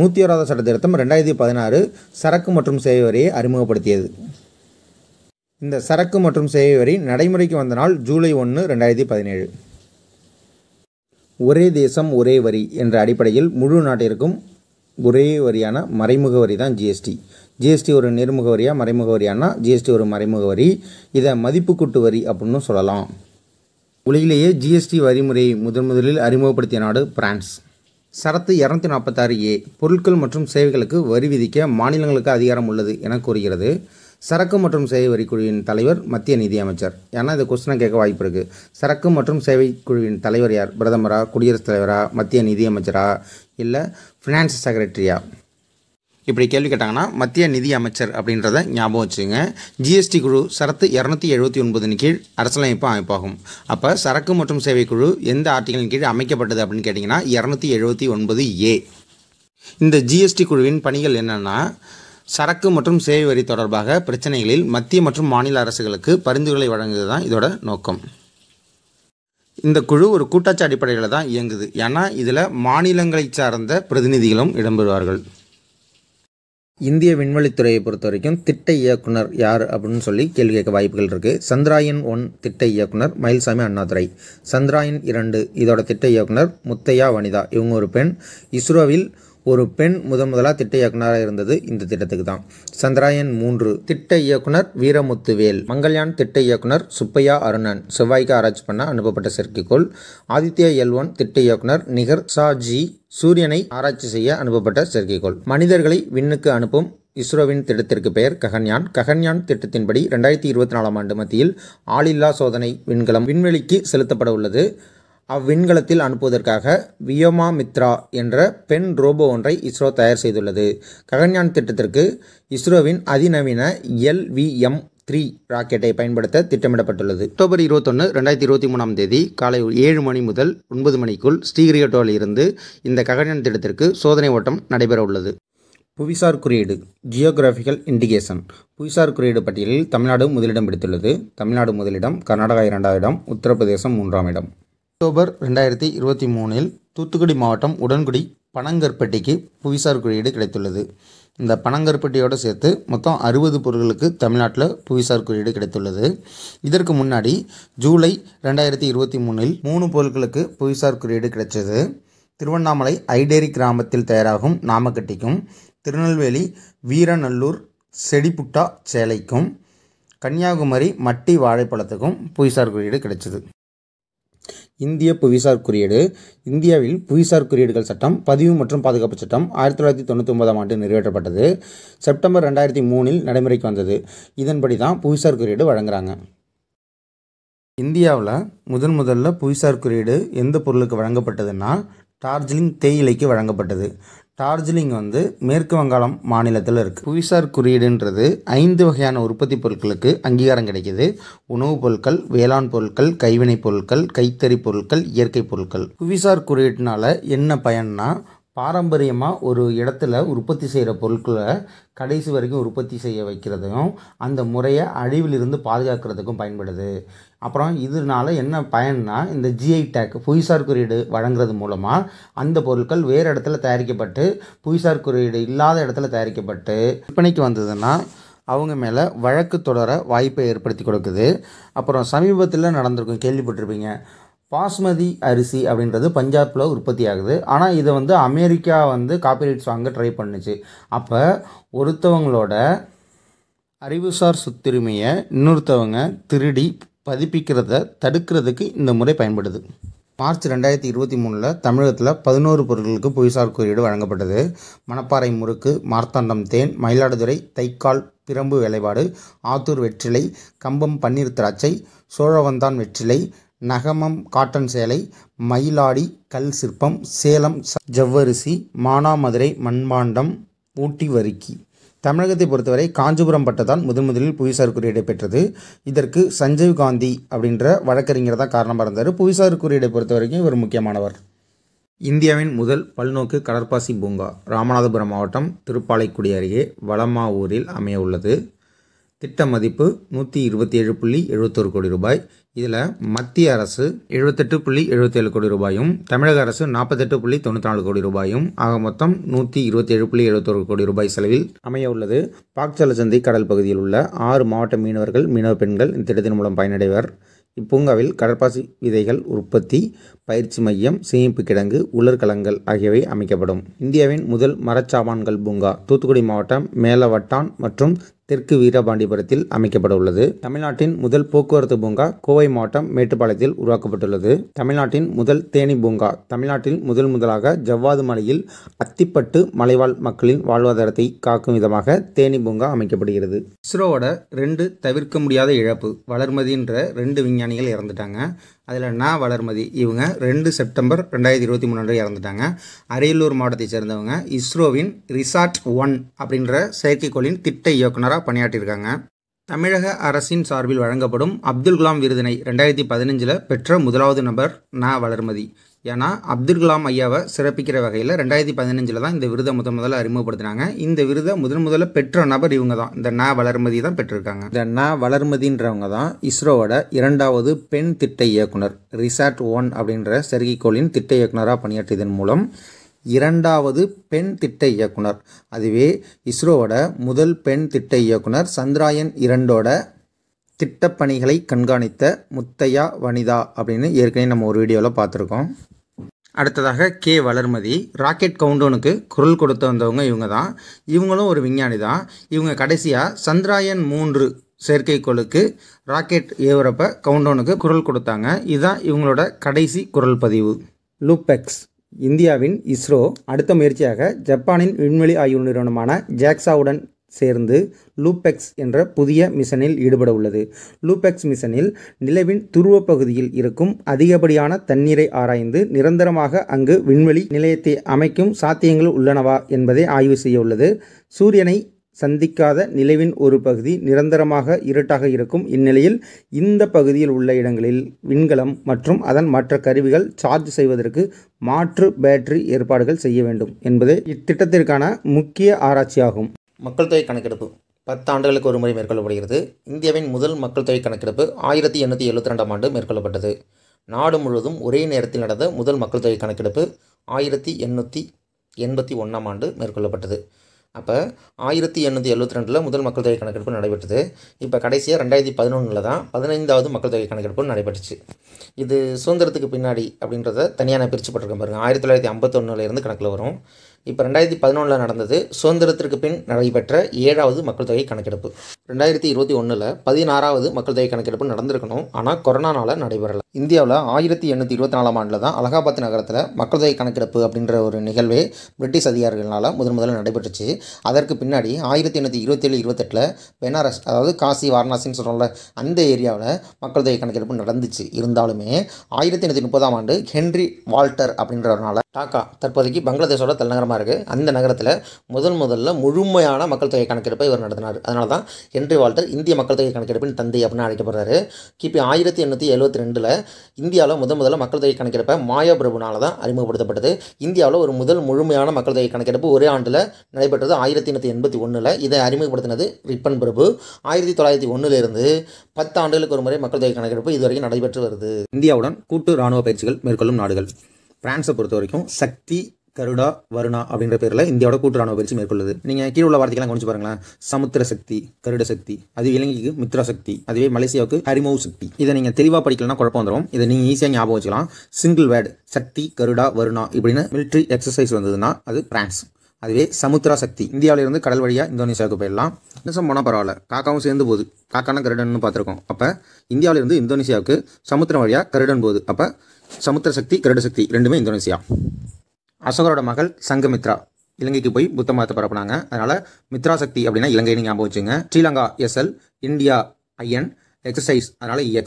101வது சட்ட திருத்தம் 2016 சரக்கு மற்றும் சேவை வரியை அறிமுகப்படுத்தியது. இந்த சரக்கு மற்றும் சேவை வரி நடைமுறைக்கு வந்த நாள் ஜூலை 1, 2017. ஒரே தேசம் ஒரே வரி என்ற அடிப்படையில் முழு நாட்டிற்கும் ஒரே வரியான மறைமுக வரி தான் GST. GST ஒரு நேர்முக வரியா மறைமுக வரியானா GST ஒரு மறைமுக வரி. இதை மதிப்பு கூட்டு வரி அப்படின்னு சொல்லலாம். உலகிலேயே GST வரிமுறையை முதலில் அறிமுகப்படுத்திய நாடு பிரான்ஸ். சரத்து 246A பொருட்கள் மற்றும் சேவைகளுக்கு வரி விதிக்க மாநிலங்களுக்கு அதிகாரம் உள்ளது என கூறுகிறது. சரக்கு மற்றும் சேவை வரி குழுவின் தலைவர் மத்திய நிதியமைச்சர். ஏன்னா இந்த கொஸ்டினை கேட்க வாய்ப்பு இருக்குது. சரக்கு மற்றும் சேவை குழுவின் தலைவர் யார்? பிரதமரா, குடியரசுத் தலைவரா, மத்திய நிதியமைச்சரா, இல்லை ஃபினான்ஸ் செக்ரட்டரியா? இப்படி கேள்வி கேட்டாங்கன்னா மத்திய நிதி அமைச்சர் அப்படின்றத ஞாபகம் வச்சுங்க. GST குழு சரத்து 279 கீழ் அரசியலமைப்பு அமைப்பாகும். அப்போ சரக்கு மற்றும் சேவை குழு எந்த ஆர்டிகளின் கீழ் அமைக்கப்பட்டது அப்படின்னு கேட்டிங்கன்னா 279A. இந்த GST குழுவின் பணிகள் என்னென்னா, சரக்கு மற்றும் சேவை வரி தொடர்பாக பிரச்சனைகளில் மத்திய மற்றும் மாநில அரசுகளுக்கு பரிந்துரைகளை வழங்குவது தான் இதோட நோக்கம். இந்த குழு ஒரு கூட்டாட்சி அடிப்படையில் தான் இயங்குது. ஏன்னா இதில் மாநிலங்களை சார்ந்த பிரதிநிதிகளும் இடம்பெறுவார்கள். இந்திய விண்வெளித்துறையை பொறுத்த வரைக்கும் திட்ட இயக்குனர் யார் அப்படின்னு சொல்லி கேள்வி கேட்க வாய்ப்புகள் இருக்குது. சந்திராயன் 1 திட்ட இயக்குனர் மயில்சாமி அண்ணாதுரை. சந்திராயன் 2 இதோட திட்ட இயக்குனர் முத்தையா வனிதா. இவங்க ஒரு பெண். இஸ்ரோவில் ஒரு பெண் முதலாக திட்ட இயக்குனராக இருந்தது இந்த திட்டத்துக்கு தான். சந்திராயன் 3 திட்ட இயக்குனர் வீரமுத்துவேல். மங்கள்யான் திட்ட இயக்குனர் சுப்பையா அருணன் செவ்வாய்க்கு ஆராய்ச்சி பண்ண அனுப்பப்பட்ட செயற்கைக்கோள். ஆதித்யா L1 திட்ட இயக்குனர் நிகர் சாஜி சூரியனை ஆராய்ச்சி செய்ய அனுப்பப்பட்ட செயற்கைக்கோள். மனிதர்களை விண்ணுக்கு அனுப்பும் இஸ்ரோவின் திட்டத்திற்கு பெயர் ககன்யான். ககன்யான் திட்டத்தின்படி 2024ஆம் ஆண்டு மத்தியில் ஆளில்லா சோதனை விண்கலம் விண்வெளிக்கு செலுத்தப்பட உள்ளது. அவ்விண்கலத்தில் அனுப்புவதற்காக வியோமாமித்ரா என்ற பெண் ரோபோ ஒன்றை இஸ்ரோ தயார் செய்துள்ளது. ககன்யான் திட்டத்திற்கு இஸ்ரோவின் அதிநவீன LVM-3 ராக்கெட்டை பயன்படுத்த திட்டமிடப்பட்டுள்ளது. அக்டோபர் 21, 2023ஆம் தேதி காலை 7 மணி முதல் 9 மணிக்குள் ஸ்ரீஹரிகோட்டாவில் இருந்து இந்த ககன்யான் திட்டத்திற்கு சோதனை ஓட்டம் நடைபெற உள்ளது. புவிசார் குறியீடு ஜியோகிராஃபிக்கல் இண்டிகேஷன். புவிசார் குறியீடு பட்டியலில் தமிழ்நாடு முதலிடம் பிடித்துள்ளது. தமிழ்நாடு முதலிடம், கர்நாடகா 2ஆம் இடம், உத்தரப்பிரதேசம் 3ஆம் இடம். அக்டோபர் 2023இல் தூத்துக்குடி மாவட்டம் உடன்குடி பனங்கற்பட்டிக்கு புவிசார் குறியீடு கிடைத்துள்ளது. இந்த பனங்கற்பட்டியோடு சேர்த்து மொத்தம் 60 பொருட்களுக்கு தமிழ்நாட்டில் புவிசார் குறியீடு கிடைத்துள்ளது. இதற்கு முன்னாடி ஜூலை 2023இல் 3 பொருட்களுக்கு புவிசார் குறியீடு கிடைச்சது. திருவண்ணாமலை ஐடேரி கிராமத்தில் தயாராகும் நாமக்கட்டிக்கும், திருநெல்வேலி வீரநல்லூர் செடிப்புட்டா சேலைக்கும், கன்னியாகுமரி மட்டி வாழைப்பழத்துக்கும் புவிசார் குறியீடு கிடைச்சது. இந்திய புவிசார் குறியீடு. இந்தியாவில் புவிசார் குறியீடுகள் சட்டம், பதிவு மற்றும் பாதுகாப்பு சட்டம் 1999ஆம் ஆண்டு நிறைவேற்றப்பட்டது. செப்டம்பர் 2003இல் நடைமுறைக்கு வந்தது. இதன்படி தான் புவிசார் குறியீடு வழங்குறாங்க. இந்தியாவில் முதல்ல புவிசார் குறியீடு எந்த பொருளுக்கு வழங்கப்பட்டதுன்னா டார்ஜிலிங் தேயிலைக்கு வழங்கப்பட்டது. டார்ஜிலிங் மேற்கு வங்காளம் மாநிலத்தில் இருக்குது. புவிசார் குறியீடுன்றது 5 வகையான உற்பத்தி பொருட்களுக்கு அங்கீகாரம் கிடைக்கிது. உணவுப் பொருட்கள், வேளாண் பொருட்கள், கைவினைப் பொருட்கள், கைத்தறி பொருட்கள், இயற்கை பொருட்கள். புவிசார் குறியீட்டுனால என்ன பயன்னா, பாரம்பரியமாக ஒரு இடத்துல உற்பத்தி செய்கிற பொருட்களை கடைசி வரைக்கும் உற்பத்தி செய்ய வைக்கிறதுக்கும் அந்த முறையை அழிவிலிருந்து பாதுகாக்கிறதுக்கும் பயன்படுது. அப்புறம் இதனால என்ன பயன்னா, இந்த GI டேக் புவிசார் குறியீடு வழங்குறது மூலமாக அந்த பொருட்கள் வேறு இடத்துல தயாரிக்கப்பட்டு புவிசார் குறியீடு இல்லாத இடத்துல தயாரிக்கப்பட்டு விற்பனைக்கு வந்ததுன்னா அவங்க மேலே வழக்கு தொடர வாய்ப்பை ஏற்படுத்தி கொடுக்குது. அப்புறம் சமீபத்தில் நடந்திருக்கும், கேள்விப்பட்டிருப்பீங்க, பாஸ்மதி அரிசி அப்படின்றது பஞ்சாபில் உற்பத்தி ஆகுது. ஆனால் இதை அமெரிக்கா காப்பிரைட்ஸ் வாங்க ட்ரை பண்ணுச்சு. அப்போ ஒருத்தவங்களோட அறிவுசார் சொத்துரிமையை இன்னொருத்தவங்க திருடி பதிப்பிக்கிறத தடுக்கிறதுக்கு இந்த முறை பயன்படுது. மார்ச் 2023இல் தமிழகத்தில் 11 பொருட்களுக்கு புவிசார் குறியீடு வழங்கப்பட்டது. மணப்பாறை முறுக்கு, மார்த்தாண்டம் தேன், மயிலாடுதுறை தைக்கால் பிரம்பு வேலைப்பாடு, ஆத்தூர் வெற்றிலை, கம்பம் பன்னீர் திராட்சை, சோழவந்தான் வெற்றிலை, நகமம் காட்டன் சேலை, மயிலாடி கல் சிற்பம், சேலம் ஜவ்வரிசி, மானாமதுரை மண்பாண்டம், ஊட்டி வரிக்கி. தமிழகத்தை பொறுத்தவரை காஞ்சிபுரம் பட்டதான் முதலில் புவிசார் குறியீடை பெற்றது. இதற்கு சஞ்சீவ் காந்தி அப்படின்ற வழக்கறிஞர் தான் காரணமாக இருந்தார். புவிசார் குறியீடை பொறுத்த வரைக்கும் இவர் முக்கியமானவர். இந்தியாவின் முதல் பல்நோக்கு கடற்பாசி பூங்கா ராமநாதபுரம் மாவட்டம் திருப்பாலைக்குடி அருகே வளமாவூரில் அமைய உள்ளது. திட்ட மதிப்பு 127.71 கோடி ரூபாய். இதில் மத்திய அரசு 78.77 கோடி ரூபாயும், தமிழக அரசு 48.94 கோடி ரூபாயும், ஆக மொத்தம் 127.71 கோடி ரூபாய் செலவில் அமைய உள்ளது. பாக்சலச்சந்தை கடல் பகுதியில் உள்ள 6 மாவட்ட மீனவ பெண்கள் இந்த திட்டத்தின் மூலம் பயனடைவர். இப்பூங்காவில் கடற்பாசி விதைகள் உற்பத்தி, பயிற்சி மையம், சேமிப்பு கிடங்கு, உலர்களங்கள் ஆகியவை அமைக்கப்படும். இந்தியாவின் முதல் மரச்சாமான்கள் பூங்கா தூத்துக்குடி மாவட்டம் மேலவட்டான் மற்றும் தெற்கு வீரபாண்டிபுரத்தில் அமைக்கப்பட உள்ளது. தமிழ்நாட்டின் முதல் போக்குவரத்து பூங்கா கோவை மாவட்டம் மேட்டுப்பாளையத்தில் உருவாக்கப்பட்டுள்ளது. தமிழ்நாட்டின் முதல் தேனி பூங்கா தமிழ்நாட்டில் முதலாக ஜவ்வாது மலையில் அத்திப்பட்டு மலைவாழ் மக்களின் வாழ்வாதாரத்தை காக்கும் விதமாக தேனி பூங்கா அமைக்கப்படுகிறது. இஸ்ரோவோட 2 தவிர்க்க முடியாத இழப்பு. வளர்மதின்ற 2 விஞ்ஞானிகள் இறந்துட்டாங்க. அதில் வளர்மதி இவங்க 2 செப்டம்பர் 2023 இறந்துட்டாங்க. அரியலூர் மாவட்டத்தை சேர்ந்தவங்க. இஸ்ரோவின் ரிசாட்-1 அப்படின்ற செயற்கைக்கோளின் திட்ட இயக்குனராக பணியாற்றியிருக்காங்க. தமிழக அரசின் சார்பில் வழங்கப்படும் அப்துல் கலாம் விருதினை 2015 பெற்ற முதலாவது நபர் வளர்மதி. ஏன்னா அப்துல் கலாம் ஐயாவை சிறப்பிக்கிற வகையில் 2015 தான் இந்த விருதை முதல்ல அறிமுகப்படுத்தினாங்க. இந்த விருதை முதல்ல பெற்ற நபர் இவங்க தான். இந்த வளர்மதி தான் பெற்றிருக்காங்க. இந்த வளர்மதின்றவங்க தான் இஸ்ரோவோட 2வது பெண் திட்ட இயக்குனர். ரிசாட்-1 அப்படின்ற செயற்கைக்கோளின் திட்ட இயக்குனராக பணியாற்றியதன் மூலம் 2வது பெண் திட்ட இயக்குனர். அதுவே இஸ்ரோவோட முதல் பெண் திட்ட இயக்குனர் சந்திராயன் 2ஓட திட்டப்பணிகளை கண்காணித்த முத்தையா வனிதா அப்படின்னு ஏற்கனவே நம்ம ஒரு வீடியோவில் பார்த்துருக்கோம். அடுத்ததாக கே வளர்மதி. ராக்கெட் கவுண்டவுனுக்கு குரல் கொடுத்து வந்தவங்க இவங்க தான். இவங்களும் ஒரு விஞ்ஞானி தான். இவங்க கடைசியாக சந்திராயன் 3 செயற்கைக்கோளுக்கு ராக்கெட் ஏவுறப்ப கவுண்டவுனுக்கு குரல் கொடுத்தாங்க. இதுதான் இவங்களோட கடைசி குரல் பதிவு. லூபெக்ஸ். இந்தியாவின் இஸ்ரோ அடுத்த முயற்சியாக ஜப்பானின் விண்வெளி ஆய்வு நிறுவனமான ஜாக்சாவுடன் சேர்ந்து லூபெக்ஸ் என்ற புதிய மிஷனில் ஈடுபட உள்ளது. லூபெக்ஸ் மிஷனில் நிலவின் துருவ பகுதியில் இருக்கும் அதிகப்படியான தண்ணீரை ஆராய்ந்து நிரந்தரமாக அங்கு விண்வெளி நிலையத்தை அமைக்கும் சாத்தியங்கள் உள்ளனவா என்பதை ஆய்வு செய்ய உள்ளது. சூரியனை சந்திக்காத நிலவின் ஒரு பகுதி நிரந்தரமாக இருட்டாக இருக்கும். இந்நிலையில் இந்த பகுதியில் உள்ள இடங்களில் விண்கலம் மற்றும் அதன் மற்ற கருவிகள் சார்ஜ் செய்வதற்கு மாற்று பேட்டரி ஏற்பாடுகள் செய்ய வேண்டும் என்பது இத்திட்டத்திற்கான முக்கிய ஆராய்ச்சியாகும். மக்கள் தொகை கணக்கெடுப்பு 10 ஆண்டுகளுக்கு ஒரு முறை மேற்கொள்ளப்படுகிறது. இந்தியாவின் முதல் மக்கள் தொகை கணக்கெடுப்பு 1872ஆம் ஆண்டு மேற்கொள்ளப்பட்டது. நாடு முழுவதும் ஒரே நேரத்தில் நடந்த முதல் மக்கள் தொகை கணக்கெடுப்பு 1881ஆம் ஆண்டு மேற்கொள்ளப்பட்டது. அப்போ 1872 முதல் மக்கள் தொகை கணக்கெடுப்பு நடைபெற்றது. இப்போ கடைசியாக 2011 தான் 15வது மக்கள் தொகை கணக்கெடுப்பு நடைபெற்றுச்சு. இது சுதந்திரத்துக்கு பின்னாடி அப்படின்றத தனியாக பிரித்து போட்டிருக்கேன் பாருங்கள். 1951 கணக்கில் வரும். இப்போ 2011 நடந்தது சுதந்திரத்திற்கு பின் நடைபெற்ற 7வது மக்கள் தொகை கணக்கெடுப்பு. 2021 16வது மக்கள் தொகை கணக்கெடுப்பு நடந்திருக்கணும். ஆனால் கொரோனானால நடைபெறலை. இந்தியாவில் 1824ஆம் ஆண்டில் தான் அலகாபாத் நகரத்தில் மக்கள் தொகை கணக்கெடுப்பு அப்படின்ற ஒரு நிகழ்வே பிரிட்டிஷ் அதிகாரிகளால் முதல்ல நடைபெற்றுச்சு. அதற்கு பின்னாடி 1827-28 பெனாரஸ், அதாவது காசி வாரணாசின்னு சொல்கிறோம்ல, அந்த ஏரியாவில் மக்கள் தொகை கணக்கெடுப்பு நடந்துச்சு. இருந்தாலுமே 1830ஆம் ஆண்டு ஹென்றி வால்டர் அப்படின்றவனால டாக்கா, தற்போதைக்கு பங்களாதேஷோட தலைநகரமாக இருக்குது, அந்த நகரத்தில் முதல்ல முழுமையான மக்கள் தொகை கணக்கெடுப்பை இவர் நடத்தினார். அதனால தான் ஹென்றி வால்டர் இந்திய மக்கள் தொகை கணக்கெடுப்பின் தந்தை அப்படின்னு அழைக்கப்படுறாரு. கிபி 1872 இந்தியாவில் முதல்ல மக்கள் தொகை கணக்கெடுப்பை மாயா பிரபுனால தான் அறிமுகப்படுத்தப்பட்டது. இந்தியாவில் ஒரு முதல் முழுமையான மக்கள் தொகை கணக்கெடுப்பு ஒரே ஆண்டில் நடைபெற்றது 1881. இதை அறிமுகப்படுத்தினது ரிப்பன் பிரபு. 1901 10 ஆண்டுகளுக்கு ஒரு முறை மக்கள் தொகை கணக்கெடுப்பு இதுவரைக்கும் நடைபெற்று வருது. இந்தியாவுடன் கூட்டு இராணுவ பயிற்சிகள் மேற்கொள்ளும் நாடுகள். பிரான்ஸை பொறுத்த வரைக்கும் சக்தி, கருடா, வருணா அப்படின்ற பேரில் இந்தியாவோட கூட்டு ராணுவ பயிற்சி மேற்கொள்ளுது. நீங்கள் கீழே உள்ள வார்த்தைக்கெல்லாம் கொஞ்சம் பாருங்களேன். சமுத்திர சக்தி, கருட சக்தி, அது இலங்கைக்கு மித்ரா சக்தி, அதுவே மலேசியாவுக்கு ஹரிமௌ சக்தி. இதை நீங்கள் தெளிவாக படிக்கலன்னா குழப்பம் வந்துடும். இதை நீங்கள் ஈஸியாக ஞாபகம் வச்சுக்கலாம். சிங்கிள் வேர்டு சக்தி, கருடா, வருணா இப்படின்னு மிலிட்ரி எக்ஸசைஸ் வந்ததுன்னா அது பிரான்ஸ். அதுவே சமுத்திரா சக்தி இந்தியாவிலிருந்து கடல் வழியாக இந்தோனேஷியாவுக்கு போயிடலாம். நிமிஷம் போனால் பரவாயில்ல, காக்காவும் சேர்ந்து போகுது. காக்கான கருடன்னு பார்த்துருக்கோம். அப்போ இந்தியாவிலிருந்து இந்தோனேஷியாவுக்கு சமுத்திரம் வழியாக கருடன் போகுது. அப்போ சமுத்திர சக்தி, கருட சக்தி ரெண்டுமே இந்தோனேஷியா. அசோகரோட மகள் சங்கமித்ரா இலங்கைக்கு போய் புத்த மதத்தை பரப்புனாங்க. அதனால் மித்ரா சக்தி அப்படின்னா இலங்கைன்னு ஞாபகம் வச்சுங்க. Sri Lanka SL, India IN, exercise அதனால் EX,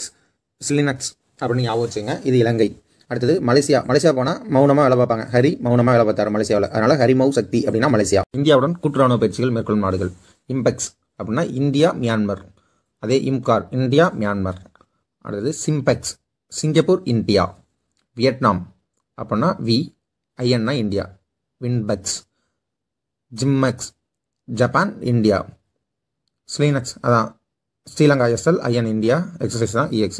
ஸ்லினக்ஸ் அப்படின்னு ஞாபகம் வச்சுங்க. இது இலங்கை. அடுத்தது மலேசியா போனால் மௌனமாக வேலை பார்ப்பாங்க. ஹரி மௌனமாக வேலை பார்த்தாரு மலேசியாவில். அதனால் ஹரிமௌ சக்தி அப்படின்னா மலேசியா. இந்தியாவுடன் கூட்டுராணுவ பயிற்சிகள் மேற்கொள்ளும் நாடுகள். இம்பெக்ஸ் அப்படின்னா இந்தியா, மியான்மர். அதே இம்கார் இந்தியா, மியான்மர். அடுத்தது சிம்பெக்ஸ் சிங்கப்பூர், இந்தியா. வியட்நாம் அப்படின்னா INனா India, VINBAX. JIMEX Japan, India. SLINEX அதான் Sri Lanka SL, IN India, exercise தான் EX.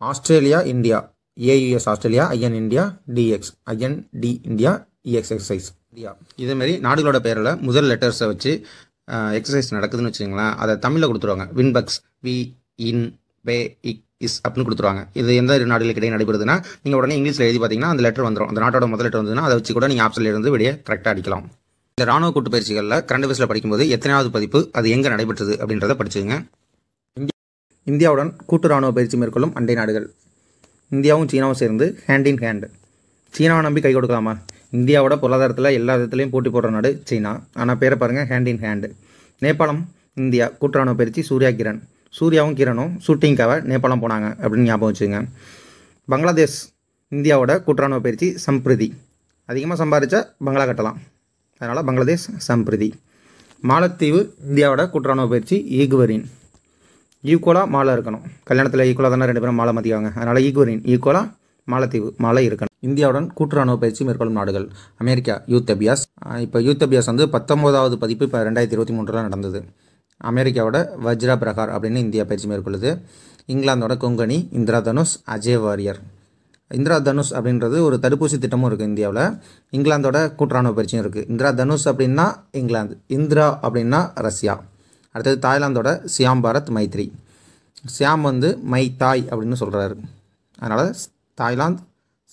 Australia, India, AUS Australia, IN India, DX, IND India, EX exercise India. இதேமாரி நாடுகளோட பேரில் முதல் லெட்டர்ஸை வச்சு எக்ஸசைஸ் நடக்குதுன்னு வச்சுங்களேன். அதை தமிழில் கொடுத்துருவாங்க. வின்பெக்ஸ் வி, இன், பே, இக், இஸ் அப்படின்னு கொடுத்துருவாங்க. இது எந்த நாடுகளுக்கு இடையே நடைபெறுதுன்னா நீங்கள் உடனே இங்கிலீஷில் எழுதி பார்த்தீங்கன்னா அந்த லெட்டர் வந்துடும். அந்த நாட்டோட முதல் லெட்டர் வந்ததுன்னா அதை வச்சு கூட நீங்கள் ஆப்ஷனில் இருந்து வெளியே கரெக்டாக அடிக்கலாம். இந்த ராணுவ கூட்டு பயிற்சிகளில் கரண்ட் அஃபேர்ஸில் படிக்கும்போது எத்தனாவது பதிப்பு, அது எங்கே நடைபெற்றது அப்படின்றத படிச்சுங்க. இந்தியாவுடன் கூட்டு ராணுவ பயிற்சி மேற்கொள்ளும் அண்டை நாடுகள். இந்தியாவும் சீனாவும் சேர்ந்து ஹேண்ட் இன் ஹேண்ட். சீனாவை நம்பி கை கொடுக்கலாமா? இந்தியாவோட பொருளாதாரத்தில் எல்லா விதத்துலையும் போட்டி போடுற நாடு சீனா. ஆனால் பேரை பாருங்கள், ஹேண்ட் இன் ஹேண்டு. நேபாளம், இந்தியா கூட்டு ராணுவ பயிற்சி சூர்யா கிரண். சூர்யாவும் கிரணும் ஷூட்டிங்காக நேபாளம் போனாங்க அப்படின்னு ஞாபகம் வச்சுங்க. பங்களாதேஷ் இந்தியாவோட கூட்டுராணுவ பயிற்சி சம்பிரதி. அதிகமாக சம்பாதிச்சா பங்களா கட்டலாம், அதனால் பங்களாதேஷ் சம்பிரதி. மாலத்தீவு இந்தியாவோட கூட்டுராணுவ பயிற்சி ஈகுவரின். ஈக்குவலாக மாலை இருக்கணும். கல்யாணத்தில் ஈக்குவலாக தானே 2 பேரும் மாலை மதிக்காங்க. அதனால் ஈகுவரின் ஈக்குவலாக மாலத்தீவு மாலை இருக்கணும். இந்தியாவுடன் கூட்டுராணுவ பயிற்சி மேற்கொள்ளும் நாடுகள். America youth Abhyas. இப்போ யூத் அபியாஸ் 19வது பதிப்பு இப்போ 2023 நடந்தது. அமெரிக்காவோட வஜ்ரா பிரகார் அப்படின்னு இந்தியா பயிற்சி மேற்கொள்ளுது. இங்கிலாந்தோட கொங்கணி, இந்திரா தனுஷ், அஜய் வாரியர். இந்திரா தனுஷ் அப்படின்றது ஒரு தடுப்பூசி திட்டமும் இருக்குது இந்தியாவில். இங்கிலாந்தோட கூட்டுராணுவ பயிற்சியும் இருக்குது. இந்திரா தனுஷ் அப்படின்னா இங்கிலாந்து, இந்திரா அப்படின்னா ரஷ்யா. அடுத்தது தாய்லாந்தோட சியாம் பாரத் மைத்ரி. சியாம் மை தாய் அப்படின்னு சொல்கிறாரு. அதனால் தாய்லாந்து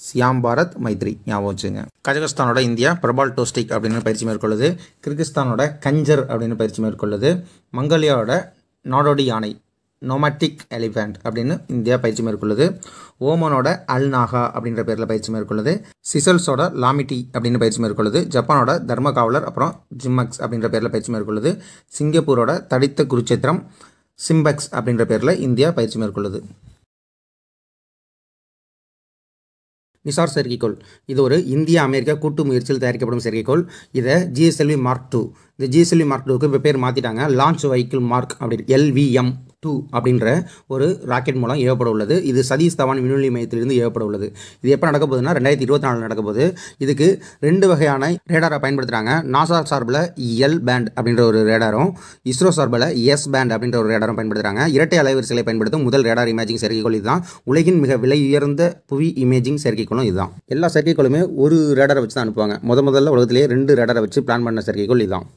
சியாம் பாரத் மைத்ரி ஞாபகம் வச்சுங்க. கஜகஸ்தானோட இந்தியா பிரபால் டோஸ்டிக் அப்படின்னு பயிற்சி மேற்கொள்ளுது. கிர்கிஸ்தானோட கஞ்சர் அப்படின்னு பயிற்சி மேற்கொள்ளுது. மங்கோலியாவோட நாடோடி யானை நோமேட்டிக் எலிஃபண்ட் அப்படின்னு இந்தியா பயிற்சி மேற்கொள்ளுது. ஓமனோட அல் நாகா அப்படின்ற பேரில் பயிற்சி மேற்கொள்ளுது. சிசல்ஸோட லாமிட்டி அப்படின்னு பயிற்சி மேற்கொள்ளுது. ஜப்பானோட தர்ம காவலர் அப்புறம் ஜிம்மக்ஸ் அப்படின்ற பேரில் பயிற்சி மேற்கொள்ளுது. சிங்கப்பூரோட தடித்த குருச்சேத்திரம் சிம்பெக்ஸ் அப்படின்ற பேரில் இந்தியா பயிற்சி மேற்கொள்ளுது. நிசார் செயற்கைக்கோள் இது ஒரு இந்திய அமெரிக்கா கூட்டு முயற்சியில் தயாரிக்கப்படும் செயற்கைக்கோள். இதை GSLV Mark 2 இந்த GSLV Mark 2க்கு இப்போ பேர் மாற்றிட்டாங்க. லான்ச் வெஹிக்கிள் மார்க் அப்படி LVM-2 அப்படின்ற ஒரு ராக்கெட் மூலம் ஏவப்பட உள்ளது. இது சதீஷ் தவான் விண்வெளி மையத்திலிருந்து ஏவப்பட உள்ளது. இது எப்போ நடக்க போகுதுன்னா 2024 நடக்க போகுது. இதுக்கு 2 வகையான ரேடாரை பயன்படுத்துகிறாங்க. நாசா சார்பில் L பேண்ட் அப்படின்ற ஒரு ரேடாரும் இஸ்ரோ சார்பில் S பேண்ட் அப்படின்ற ஒரு ரேடாரும் பயன்படுத்துகிறாங்க. இரட்டை அலைவரிசைகளை பயன்படுத்தும் முதல் ரேடார் இமேஜிங் செயற்கைக்கோள் இதுதான். உலகின் மிக விலை உயர்ந்த புவி இமேஜிங் செயற்கைக்கோளும் இதுதான். எல்லா செயற்கைக்கோளுமே ஒரு ரேடாரை வச்சு தான் அனுப்புவாங்க. முதல்ல உலகத்திலேயே 2 ரேடாரை வச்சு பிளான் பண்ண செயற்கைக்கோள் இதுதான்.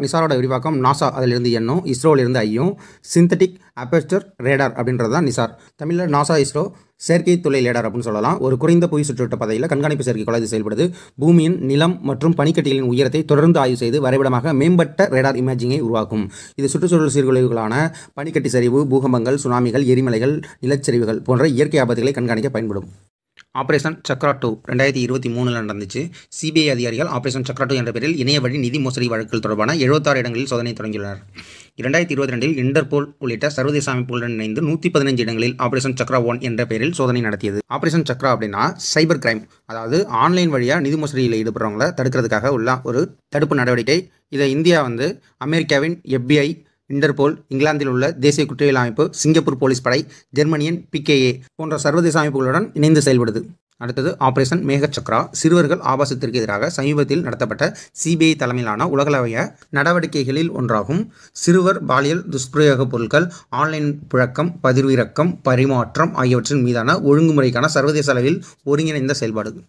நிசாரோட விரிவாக்கம் நாசா, அதிலிருந்து எண்ணும், இஸ்ரோவிலிருந்து ஐயும். சிந்தட்டிக் அப்பேச்சர் ரேடார் அப்படின்றது தான் நிசார். தமிழில் நாசா இஸ்ரோ செயற்கை துளை ரேடார் அப்படின்னு சொல்லலாம். ஒரு குறைந்த புவி சுற்றுவட்ட பாதையில் கண்காணிப்பு செயற்கைக்கோள் இது செயல்படுது. பூமியின் நிலம் மற்றும் பனிக்கட்டிகளின் உயரத்தை தொடர்ந்து ஆய்வு செய்து வரைபடமாக மேம்பட்ட ரேடார் இமேஜிங்கை உருவாக்கும். இது சுற்றுச்சூழல் சீர்குலைவுகளான பனிக்கட்டி சரிவு, பூகம்பங்கள், சுனாமிகள், எரிமலைகள், நிலச்சரிவுகள் போன்ற இயற்கை ஆபத்துகளை கண்காணிக்க பயன்படும். ஆபரேஷன் சக்ரா 2 2023 நடந்துச்சு. சிபிஐ அதிகாரிகள் ஆபரேஷன் சக்ரா 2 என்ற பெயரில் இணைய வழி நிதி மோசடி வழக்குகள் தொடர்பான 76 இடங்களில் சோதனை தொடங்கியுள்ளனர். 2022 இன்டர்போல் உள்ளிட்ட சர்வதேச அமைப்புகளுடன் இணைந்து 115 இடங்களில் ஆபரேஷன் சக்ரா 1 என்ற பெயரில் சோதனை நடத்தியது. ஆபரேஷன் சக்ரா அப்படின்னா சைபர் கிரைம், அதாவது ஆன்லைன் வழியாக நிதி மோசடியில் ஈடுபடுறவங்களை தடுக்கிறதுக்காக உள்ள ஒரு தடுப்பு நடவடிக்கை. இதை இந்தியா அமெரிக்காவின் FBI, இன்டர்போல், இங்கிலாந்தில் உள்ள தேசிய குற்றவியல் அமைப்பு, சிங்கப்பூர் போலீஸ் படை, ஜெர்மனியின் PKA போன்ற சர்வதேச அமைப்புகளுடன் இணைந்து செயல்படுது. அடுத்தது ஆபரேஷன் மேகச்சக்ரா. சிறுவர்கள் ஆபாசத்திற்கு எதிராக சமீபத்தில் நடத்தப்பட்ட CBI தலைமையிலான உலகளவிய நடவடிக்கைகளில் ஒன்றாகும். சிறுவர் பாலியல் துஷ்பிரயோக பொருட்கள், ஆன்லைன் புழக்கம், பதிவிறக்கம், பரிமாற்றம் ஆகியவற்றின் மீதான ஒழுங்குமுறைக்கான சர்வதேச அளவில் ஒருங்கிணைந்த செயல்பாடு.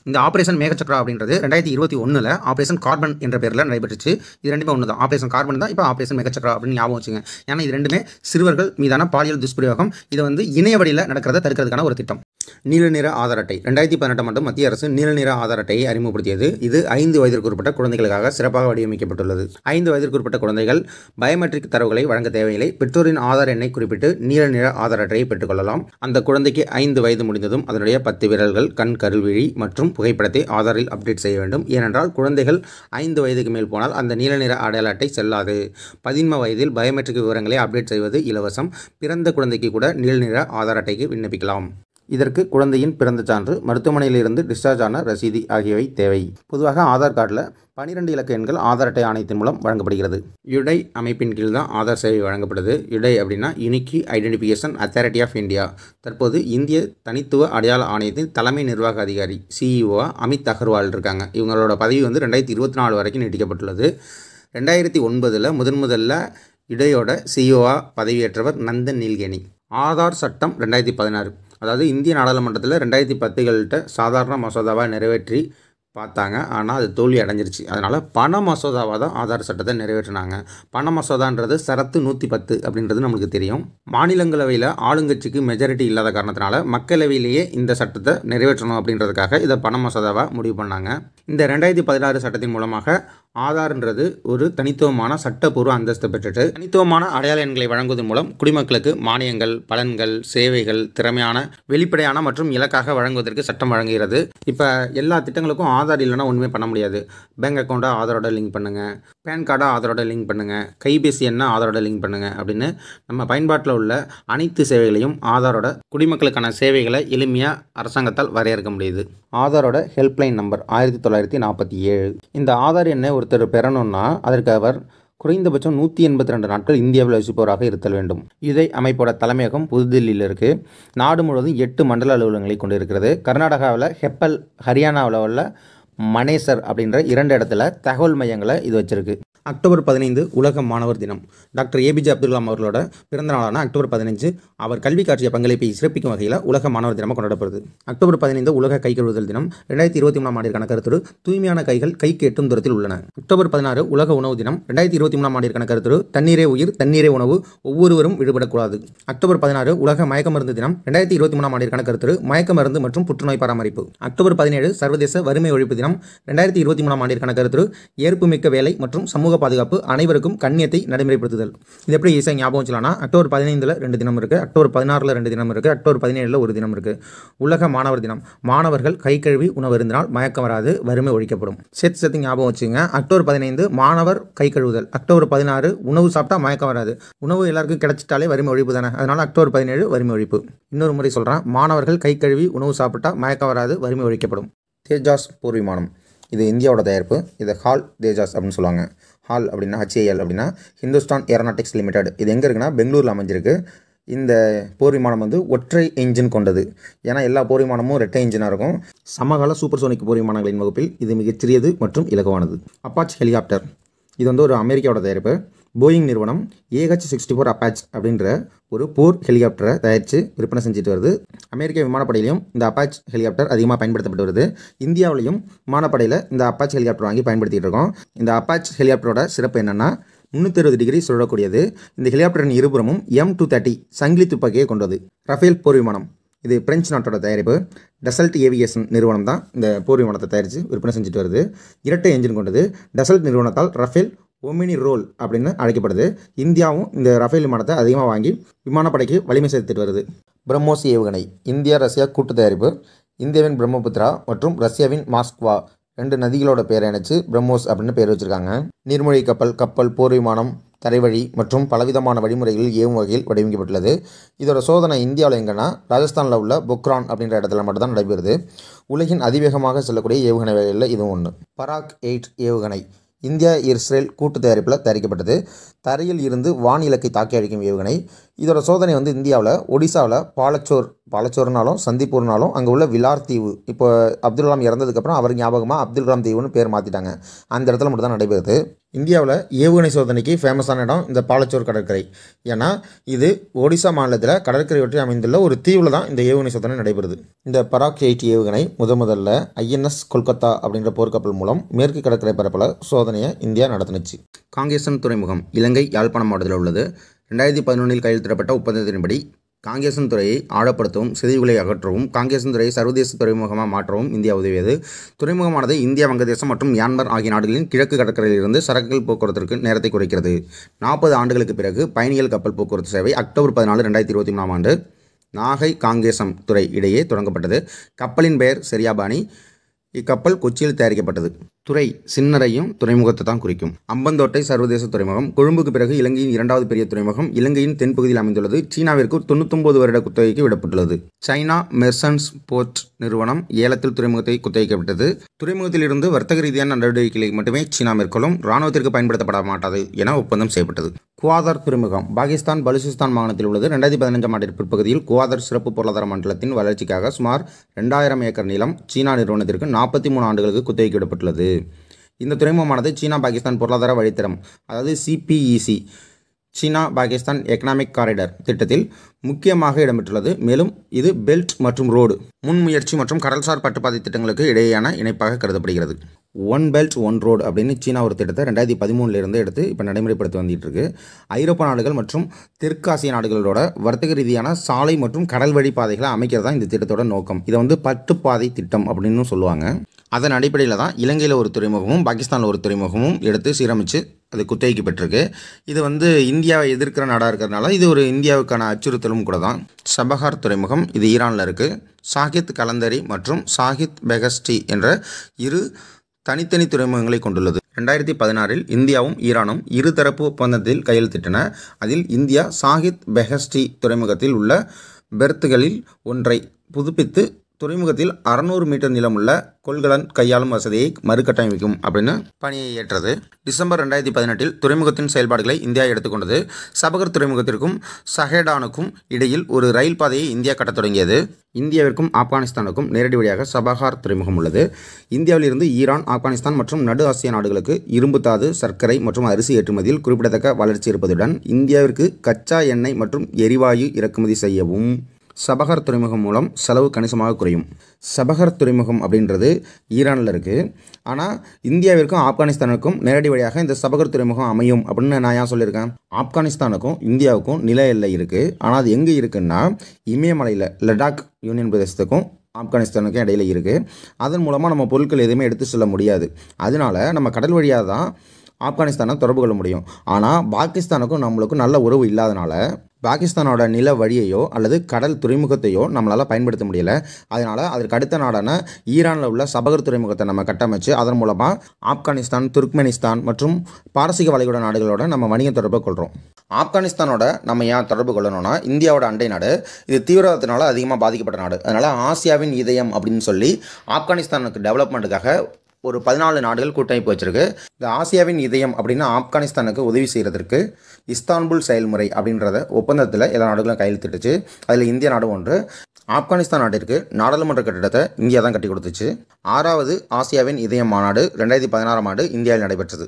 இந்த ஆபரேஷன் மேகச்சக்ரா அப்படின்றது 2021 ஆபரேஷன் கார்பன் என்ற பேரில் நடைபெற்றுச்சு. இது ரெண்டுமே ஒன்று தான். ஆபரேஷன் கார்பன் தான் இப்போ ஆபரேஷன் மேகச்சக்ரா அப்படின்னு ஞாபகம் வச்சுங்க. ஏன்னா இது ரெண்டுமே சிறுவர்கள் மீதான பாலியல் துஷ்பிரயோகம். இது இணைய வழியில் நடக்கிறத தடுக்கிறதுக்கான ஒரு திட்டம். நீல நிற ஆதார் அட்டை 2018 ஆண்டு மத்திய அரசு நீல நிற ஆதார் அட்டையை அறிமுகப்படுத்தியது. இது 5 வயதிற்கு உட்பட்ட குழந்தைகளுக்காக சிறப்பாக வடிவமைக்கப்பட்டுள்ளது. 5 வயதிற்கு உட்பட்ட குழந்தைகள் பயோமெட்ரிக் தரவுகளை வழங்க தேவையில்லை. பெற்றோரின் ஆதார் எண்ணை குறிப்பிட்டு நீல நிற ஆதார் அட்டையை பெற்றுக்கொள்ளலாம். அந்த குழந்தைக்கு 5 வயது முடிந்ததும் அதனுடைய 10 விரல்கள், கண், கருவிழி மற்றும் புகைப்படத்தை ஆதாரில் அப்டேட் செய்ய வேண்டும். ஏனென்றால் குழந்தைகள் 5 வயதுக்கு மேல் போனால் அந்த நீல நிற அடையாள அட்டை செல்லாது. 15 வயதில் பயோமெட்ரிக் விவரங்களை அப்டேட் செய்வது இலவசம். பிறந்த குழந்தைக்கு கூட நீல நிற ஆதார் அட்டைக்கு விண்ணப்பிக்கலாம். இதற்கு குழந்தையின் பிறந்த சான்று, மருத்துவமனையிலிருந்து டிஸ்சார்ஜ் ஆன ரசீதி ஆகியவை தேவை. பொதுவாக ஆதார் கார்டில் 12 இலக்க எண்கள் ஆதார் அட்டை ஆணையத்தின் மூலம் வழங்கப்படுகிறது. யுடை அமைப்பின் கீழ் தான் ஆதார் சேவை வழங்கப்படுது. யுடை அப்படின்னா unique identification authority of India. தற்போது இந்திய தனித்துவ அடையாள ஆணையத்தின் தலைமை நிர்வாக அதிகாரி CEO அமித் அகர்வால் இருக்காங்க. இவங்களோட பதவி 2024 வரைக்கும் நீட்டிக்கப்பட்டுள்ளது. 2009 முதல்ல யுடையோட CEO பதவியேற்றவர் நந்தன் நீல்கேனி. ஆதார் சட்டம் 2016, அதாவது இந்திய நாடாளுமன்றத்தில் 2010 சாதாரண மசோதாவாக நிறைவேற்றி பார்த்தாங்க. ஆனால் அது தோல்வி அடைஞ்சிருச்சு. அதனால் பண மசோதாவாக தான் ஆதார் சட்டத்தை நிறைவேற்றினாங்க. பண மசோதான்றது சரத்து 110 அப்படின்றது நம்மளுக்கு தெரியும். மாநிலங்களவையில் ஆளுங்கட்சிக்கு மெஜாரிட்டி இல்லாத காரணத்தினால மக்களவையிலேயே இந்த சட்டத்தை நிறைவேற்றணும் அப்படின்றதுக்காக இதை பண மசோதாவாக முடிவு பண்ணாங்க. இந்த 2016 சட்டத்தின் மூலமாக ஆதார்ன்றது ஒரு தனித்துவமான சட்டப்பூர்வ அந்தஸ்து பெற்றுட்டு தனித்துவமான அடையாள எண்களை வழங்குவதன் மூலம் குடிமக்களுக்கு மானியங்கள், பலன்கள், சேவைகள் திறமையான, வெளிப்படையான மற்றும் இலக்காக வழங்குவதற்கு சட்டம் வழங்குகிறது. இப்போ எல்லா திட்டங்களுக்கும் ஆதார் இல்லைன்னா ஒன்றுமே பண்ண முடியாது. பேங்க் அக்கௌண்ட்டை ஆதாரோட லிங்க் பண்ணுங்கள், பேன் கார்டை ஆதாரோட லிங்க் பண்ணுங்கள், கைபேசி எண்ணை ஆதாரோட லிங்க் பண்ணுங்கள் அப்படின்னு நம்ம பயன்பாட்டில் உள்ள அனைத்து சேவைகளையும் ஆதாரோட குடிமக்களுக்கான சேவைகளை எளிமையாக அரசாங்கத்தால் வரையறுக்க முடியுது. ஆதாரோட ஹெல்ப்லைன் நம்பர் 1947. இந்த ஆதார் எண்ணை ஒருத்தர் பெறணும்னா அதற்கு அவர் குறைந்தபட்சம் 182 நாட்கள் இந்தியாவில் வசிப்பவராக இருத்தல் வேண்டும். இதை அமைப்போட தலைமையகம் புதுதில்லியில் இருக்குது. நாடு முழுவதும் 8 மண்டல அலுவலகங்களை கொண்டு இருக்கிறது. கர்நாடகாவில் ஹெப்பல், ஹரியானாவில் உள்ள மனேசர் அப்படின்ற 2 இடத்துல தகவல் மையங்களை இது வச்சிருக்கு. அக்டோபர் 15 உலக மாணவர் தினம். டாக்டர் ஏபிஜே அப்துல் கலாம் அவர்களோட பிறந்த நாளான அக்டோபர் 15 அவர் கல்வி காற்றிய பங்களிப்பை சிறப்பிக்கும் வகையில் உலக மாணவர் தினமாக கொண்டாடப்படுது. அக்டோபர் 15 உலக கை கழுவுதல் தினம். 2023 ஆண்டிற்கான கருத்துரு தூய்மையான கைகள் கைக்கு எட்டும் தூரத்தில் உள்ளன. அக்டோபர் 16 உலக உணவு தினம். 2023 ஆண்டிற்கான கருத்துரு தண்ணீரே உயிர், தண்ணீரே உணவு, ஒவ்வொருவரும் விடுபடக்கூடாது. அக்டோபர் 16 உலக மயக்க மருந்து தினம். 2023 ஆண்டிற்கான கருத்துரு மயக்க மருந்து மற்றும் புற்றுநோய் பராமரிப்பு. அக்டோபர் 17 சர்வதேச வறுமை ஒழிப்பு தினம். 2023 ஆண்டிற்கான கருத்துரு ஏற்புமிக்க வேலை மற்றும் சமூக பாதுகாப்பு, அனைவருக்கும் கண்ணியத்தை நடைமுறைப்படுத்துதல். இது எப்படி ஈஸியாக ஞாபகம் வச்சுலாம்னா, அக்டோபர் 15 2 தினம் இருக்குது, அக்டோபர் 16 2 தினம் இருக்குது, அக்டோபர் 17 1 தினம் இருக்குது. உலக மாணவர் தினம். மாணவர்கள் கை கழுவி உணவு இருந்தால் மயக்கம் வராது, வறுமை ஒழிக்கப்படும். சேர்த்து ஞாபகம் வச்சுங்க. அக்டோபர் 15 மாணவர் கை கழுவுதல். அக்டோபர் 16 உணவு சாப்பிட்டா மயக்கம் வராது. உணவு எல்லாருக்கும் கிடைச்சிட்டாலே வறுமை ஒழிப்பு தானே, அதனால் அக்டோபர் 17 வறுமை ஒழிப்பு. இன்னொரு முறை சொல்கிறேன், மாணவர்கள் கை கழுவி உணவு சாப்பிட்டா மயக்கம் வராது, வறுமை ஒழிக்கப்படும். தேஜாஸ் போர் விமானம். இது இந்தியாவோட தயாரிப்பு. இதை ஹால் தேஜாஸ் அப்படின்னு சொல்லுவாங்க. ஹால் அப்படின்னா HAL அப்படின்னா ஹிந்துஸ்தான் ஏரோநாட்டிக்ஸ் லிமிடெட். இது எங்கே இருக்குன்னா பெங்களூரில் அமைஞ்சிருக்கு. இந்த போர் விமானம் வந்து ஒற்றை என்ஜின் கொண்டது. ஏன்னா எல்லா போர் விமானமும் ரெட்டை என்ஜினாக இருக்கும். சமகால சூப்பர்சோனிக் போர் விமானங்களின் வகுப்பில் இது மிகச்சிறியது மற்றும் இலகுவானது. Apache helicopter. இது வந்து ஒரு அமெரிக்காவோட தயாரிப்பு. போயிங் நிறுவனம் AH-64 அப்பாச் அப்படின்ற ஒரு போர் ஹெலிகாப்டரை தயாரித்து விற்பனை செஞ்சுட்டு வருது. அமெரிக்க விமானப்படையிலையும் இந்த அப்பாச் ஹெலிகாப்டர் அதிகமாக பயன்படுத்தப்பட்டு வருது. இந்தியாவிலையும் விமானப்படையில் இந்த அப்பாச் ஹெலிகாப்டர் வாங்கி பயன்படுத்திகிட்டு இருக்கோம். இந்த அப்பாச் ஹெலிகாப்டரோட சிறப்பு என்னென்னா 360 டிகிரி சுழலக்கூடியது. இந்த ஹெலிகாப்டரின் இருபுறமும் M230 சங்கிலி துப்பாக்கியை கொண்டது. ரஃபேல் போர் விமானம். இது பிரெஞ்சு நாட்டோட தயாரிப்பு. டசல்ட் ஏவியேஷன் நிறுவனம் தான் இந்த போர் விமானத்தை தயாரித்து விற்பனை செஞ்சுட்டு வருது. இரட்டை என்ஜின் கொண்டது. டசல்ட் நிறுவனத்தால் ரஃபேல் ஒமினி ரோல் அப்படின்னு அழைக்கப்படுது. இந்தியாவும் இந்த ரஃபேல் விமானத்தை அதிகமாக வாங்கி விமானப்படைக்கு வலிமை சேர்த்துட்டு வருது. பிரம்மோஸ் ஏவுகணை. இந்தியா ரஷ்யா கூட்டு தயாரிப்பு. இந்தியாவின் பிரம்மபுத்திரா மற்றும் ரஷ்யாவின் மாஸ்க்வா 2 நதிகளோட பேரை இணைச்சு பிரம்மோஸ் அப்படின்னு பேர் வச்சுருக்காங்க. நீர்மூழ்கி கப்பல், போர் விமானம், தரைவழி மற்றும் பலவிதமான வழிமுறைகளில் ஏவும் வகையில் வடிவமைக்கப்பட்டுள்ளது. இதோட சோதனை இந்தியாவில் எங்கன்னா ராஜஸ்தானில் உள்ள பொக்ரான் அப்படின்ற இடத்துல மட்டும்தான் நடைபெறுது. உலகின் அதிவேகமாக செல்லக்கூடிய ஏவுகணை வகைகளில் இதுவும் ஒன்று. பராக் 8 ஏவுகணை இந்தியா இஸ்ரேல் கூட்டு தயாரிப்பில் தயாரிக்கப்பட்டது. தரையில் இருந்து வான் இலக்கை தாக்கி அழிக்கும் ஏவுகணை. இதோட சோதனை வந்து இந்தியாவில் ஒடிசாவில் பாலச்சோர்னாலும் சந்திப்பூர்னாலும் அங்கே உள்ள விலார் தீவு, இப்போ அப்துல் கலாம் இறந்ததுக்கப்புறம் அவர் ஞாபகமாக அப்துல் கலாம் தீவுன்னு பேர் மாற்றிட்டாங்க. அந்த இடத்துல மட்டும் தான் நடைபெறுது. இந்தியாவில் ஏவுகணை சோதனைக்கு ஃபேமஸான இடம் இந்த பாலச்சோர் கடற்கரை. ஏன்னா இது ஒடிசா மாநிலத்தில் கடற்கரை ஒட்டி அமைந்துள்ள ஒரு தீவில் தான் இந்த ஏவுகணை சோதனை நடைபெறுது. இந்த பராக் 8 ஏவுகணை முதல்ல INS கொல்கத்தா அப்படின்ற போர்க்கப்பல் மூலம் மேற்கு கடற்கரை பரப்பில் சோதனையை இந்தியா நடத்தினுச்சு. காங்கேசன் துறைமுகம் இலங்கை யாழ்ப்பாணம் மாவட்டத்தில் உள்ளது. 2011 கையெழுத்திடப்பட்ட ஒப்பந்தத்தின்படி காங்கேசன் துறையை ஆழப்படுத்தவும் சிதைவுகளை அகற்றவும் காங்கேசன் துறையை சர்வதேச துறைமுகமாக மாற்றவும் இந்தியா உதவியது. துறைமுகமானது இந்தியா, வங்கதேசம் மற்றும் மியான்மர் ஆகிய நாடுகளின் கிழக்கு கடற்கரையிலிருந்து சரக்குகள் போக்குவரத்திற்கு நேரத்தை குறைக்கிறது. 40 ஆண்டுகளுக்கு பிறகு பயணிகள் கப்பல் போக்குவரத்து சேவை அக்டோபர் 14 2023 ஆண்டு நாகை காங்கேசம் துறை இடையே தொடங்கப்பட்டது. கப்பலின் பெயர் செரியாபாணி. இக்கப்பல் கொச்சியில் தயாரிக்கப்பட்டது. துறை சின்னரையும் துறைமுகத்தை தான் குறிக்கும். அம்பந்தோட்டை சர்வதேச துறைமுகம் கொழும்புக்கு பிறகு இலங்கையின் 2வது பெரிய துறைமுகம். இலங்கையின் தென்பகுதியில் அமைந்துள்ளது. சீனாவிற்கு 99 வருட குத்தகைக்கு விடப்பட்டுள்ளது. சைனா மெர்சன்ஸ் போர்ட் நிறுவனம் ஏலத்தில் துறைமுகத்தை குத்தகைக்கு விட்டது. துறைமுகத்தில் இருந்து வர்த்தக ரீதியான நடவடிக்கைகளை மட்டுமே சீனா மேற்கொள்ளும், இராணுவத்திற்கு பயன்படுத்தப்பட மாட்டாது என ஒப்பந்தம் செய்யப்பட்டது. குவாதர் துறைமுகம் பாகிஸ்தான் பலுசிஸ்தான் மாகாணத்தில் உள்ளது. 2015 ஆண்டின் பிற்பகுதியில் குவாதர் சிறப்பு பொருளாதார மண்டலத்தின் வளர்ச்சிக்காக சுமார் 2000 ஏக்கர் நிலம் சீனா நிறுவனத்திற்கு 43 ஆண்டுகளுக்கு குத்தகைக்கு விடப்பட்டுள்ளது. இந்த துறைமுகமானது சீனா பாகிஸ்தான் பொருளாதார வழித்தடம், அதாவது CPEC சீனா பாகிஸ்தான் எக்கனாமிக் காரிடார் திட்டத்தில் முக்கியமாக இடம்பெற்றுள்ளது. மேலும் இது பெல்ட் மற்றும் ரோடு முன்முயற்சி மற்றும் கடல்சார் பட்டுப்பாதை திட்டங்களுக்கு இடையேயான இணைப்பாக கருதப்படுகிறது. ஒன் பெல்ட் ஒன் ரோடு அப்படின்னு சீனா ஒரு திட்டத்தை 2013 எடுத்து இப்போ நடைமுறைப்படுத்தி வந்துட்டு இருக்கு. ஐரோப்பா நாடுகள் மற்றும் தெற்காசிய நாடுகளோட வர்த்தக ரீதியான சாலை மற்றும் கடல் வழி பாதைகளை அமைக்கிறது தான் இந்த திட்டத்தோட நோக்கம். இதை வந்து பட்டுப்பாதை திட்டம் அப்படின்னு சொல்லுவாங்க. அதன் அடிப்படையில் தான் இலங்கையில் ஒரு துறைமுகமும் பாகிஸ்தானில் ஒரு துறைமுகமும் எடுத்து சீரமைச்சு அது குத்தகைக்கு பெற்றிருக்கு. இது வந்து இந்தியாவை எதிர்க்கிற நாடாக இருக்கிறதுனால இது ஒரு இந்தியாவுக்கான அச்சுறுத்தலும் கூட தான். சபஹார் துறைமுகம் இது ஈரானில் இருக்குது. சாகித் கலந்தரி மற்றும் சாகித் பெஹஸ்டி என்ற 2 தனித்தனி துறைமுகங்களை கொண்டுள்ளது. 2016 இந்தியாவும் ஈரானும் இருதரப்பு ஒப்பந்தத்தில் கையெழுத்திட்டன. அதில் இந்தியா சாகித் பெஹஸ்டி துறைமுகத்தில் உள்ள பெர்த்துகளில் ஒன்றை புதுப்பித்து துறைமுகத்தில் 600 மீட்டர் நீளமுள்ள கொள்கலன் கையாளும் வசதியை மறுகட்டமைக்கும் அப்படின்னு பணியை ஏற்றது. டிசம்பர் 2018 துறைமுகத்தின் செயல்பாடுகளை இந்தியா எடுத்துக்கொண்டது. சபகர் துறைமுகத்திற்கும் சஹேடானுக்கும் இடையில் ஒரு ரயில் பாதையை இந்தியா கட்டத் தொடங்கியது. இந்தியாவிற்கும் ஆப்கானிஸ்தானுக்கும் நேரடி வழியாக சபஹார் துறைமுகம் உள்ளது. இந்தியாவிலிருந்து ஈரான், ஆப்கானிஸ்தான் மற்றும் நடு ஆசிய நாடுகளுக்கு இரும்பு தாது, சர்க்கரை மற்றும் அரிசி ஏற்றுமதியில் குறிப்பிடத்தக்க வளர்ச்சி இருப்பதுடன் இந்தியாவிற்கு கச்சா எண்ணெய் மற்றும் எரிவாயு இறக்குமதி செய்யவும் சபஹர் துறைமுகம் மூலம் செலவு கணிசமாக குறையும். சபஹர் துறைமுகம் அப்படின்றது ஈரானில் இருக்குது. ஆனால் இந்தியாவிற்கும் ஆப்கானிஸ்தானுக்கும் நேரடி வழியாக இந்த சபஹர் துறைமுகம் அமையும் அப்படின்னு நான் ஏன் சொல்லியிருக்கேன். ஆப்கானிஸ்தானுக்கும் இந்தியாவுக்கும் நில எல்லை இருக்குது. ஆனால் அது எங்கே இருக்குன்னா இமயமலையில் லடாக் யூனியன் பிரதேசத்துக்கும் ஆப்கானிஸ்தானுக்கும் இடையில இருக்குது. அதன் மூலமாக நம்ம பொருட்கள் எதுவுமே எடுத்து செல்ல முடியாது. அதனால நம்ம கடல் வழியாக தான் ஆப்கானிஸ்தானை தொடர்பு கொள்ள முடியும். ஆனால் பாகிஸ்தானுக்கும் நம்மளுக்கும் நல்ல உறவு இல்லாதனால பாகிஸ்தானோட நில வழியையோ அல்லது கடல் துறைமுகத்தையோ நம்மளால் பயன்படுத்த முடியலை. அதனால் அதற்கு அடுத்த நாடான ஈரானில் உள்ள சபகர் துறைமுகத்தை நம்ம கட்டமைச்சு அதன் மூலமாக ஆப்கானிஸ்தான், துர்க்மெனிஸ்தான் மற்றும் பாரசீக வளைகுடா நாடுகளோட நம்ம வணிக தொடர்பை கொள்கிறோம். ஆப்கானிஸ்தானோட நம்ம ஏன் தொடர்பு கொள்ளணும்னா இந்தியாவோட அண்டை நாடு, இது தீவிரவாதத்தினால அதிகமாக பாதிக்கப்பட்ட நாடு. அதனால் ஆசியாவின் இதயம் அப்படின்னு சொல்லி ஆப்கானிஸ்தானுக்கு டெவலப்மெண்ட்டுக்காக ஒரு 14 நாடுகள் கூட்டமைப்பு வச்சிருக்கு. இந்த ஆசியாவின் இதயம் அப்படின்னு ஆப்கானிஸ்தானுக்கு உதவி செய்கிறதுக்கு இஸ்தான்புல் செயல்முறை அப்படின்றத ஒப்பந்தத்தில் எல்லா நாடுகளும் கையெழுத்திட்டுச்சு. அதில் இந்திய நாடு ஒன்று. ஆப்கானிஸ்தான் நாட்டிற்கு நாடாளுமன்ற கட்டிடத்தை இந்தியா தான் கட்டி கொடுத்துச்சு. 6வது ஆசியாவின் இதயம் மாநாடு 2016ஆம் ஆண்டு இந்தியாவில் நடைபெற்றது.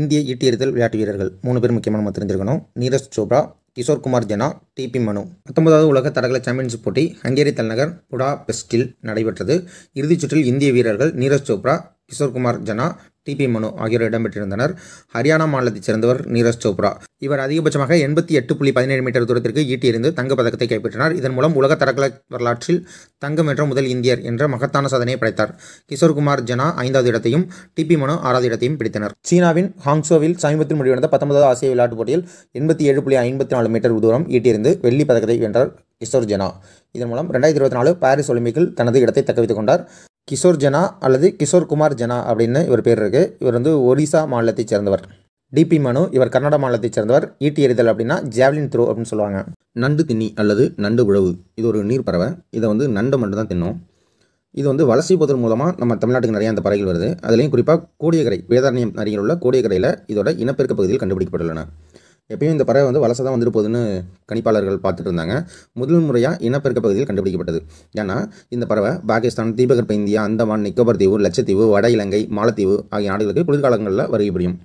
இந்திய ஈட்டி எறிதல் விளையாட்டு வீரர்கள் 3 பேர் முக்கியமான நம்ம தெரிஞ்சிருக்கணும். நீரஜ் சோப்ரா, கிஷோர் குமார் ஜனா, டிபி மனு. 19வது உலக தடகள சாம்பியன்ஷிப் போட்டி ஹங்கேரி தலைநகர் புடாபெஸ்டில் நடைபெற்றது. இறுதிச் சுற்றில் இந்திய வீரர்கள் நீரஜ் சோப்ரா, கிஷோர் குமார் ஜனா, டிபி மனு ஆகியோர் இடம்பெற்றிருந்தனர். ஹரியானா மாநிலத்தைச் சேர்ந்தவர் நீரஜ் சோப்ரா. இவர் அதிகபட்சமாக 88.17 மீட்டர் தூரத்திற்கு ஈட்டி எறிந்து தங்கப்பதக்கத்தை கைப்பற்றினார். இதன் மூலம் உலக தடகள வரலாற்றில் தங்கம் வென்ற முதல் இந்தியர் என்ற மகத்தான சாதனையை படைத்தார். கிஷோர் குமார் ஜனா 5வது இடத்தையும் டிபி மனு 6வது இடத்தையும் பிடித்தனர். சீனாவின் ஹாங்சோவில் சமீபத்தில் முடிவடைந்த 19வது ஆசிய விளையாட்டுப் போட்டியில் 87.54 மீட்டர் தூரம் ஈட்டியறிந்து வெள்ளி பதக்கத்தை வென்றார் கிஷோர் ஜனா. இதன் மூலம் 2024 பாரிஸ் ஒலிம்பிக்கில் தனது இடத்தை தக்கவைத்துக் கொண்டார். கிஷோர் ஜனா அல்லது கிஷோர் குமார் ஜனா அப்படின்னு இவர் பேர் இருக்குது. இவர் ஒரிசா மாநிலத்தைச் சேர்ந்தவர். டிபி மனு இவர் கர்நாடகா மாநிலத்தைச் சேர்ந்தவர். ஈட்டி எறிதல் அப்படின்னா ஜாவ்லின் த்ரோ அப்படின்னு சொல்லுவாங்க. நண்டு தின்னி அல்லது நண்டு உழவு இது ஒரு நீர் பறவை. இதை நண்டு மட்டும் தான் தின்னும். இது வலசை போதல் மூலமாக நம்ம தமிழ்நாட்டுக்கு நிறைய அந்த பறவைகள் வருது. அதுலேயும் குறிப்பாக கோடியக்கரை, வேதாரண்யம் அருகில் உள்ள கோடியக்கரையில் இதோட இனப்பெருக்க பகுதியில் கண்டுபிடிக்கப்பட்டுள்ளன. எப்பயும் இந்த பறவை வலசை தான் வந்துட்டு போகுதுன்னு கணிப்பாளர்கள் பார்த்துட்டு இருந்தாங்க. முதல் முறையாக இனப்பெருக்க பகுதியில் கண்டுபிடிக்கப்பட்டது. ஏன்னா இந்த பறவை பாகிஸ்தான், தீபகற்ப இந்தியா, அந்தமான், நிக்கோபர் தீவு, லட்சத்தீவு, வட இலங்கை, மாலத்தீவு ஆகிய நாடுகளுக்கு குளிர்காலங்களில் வருகை புரியும்.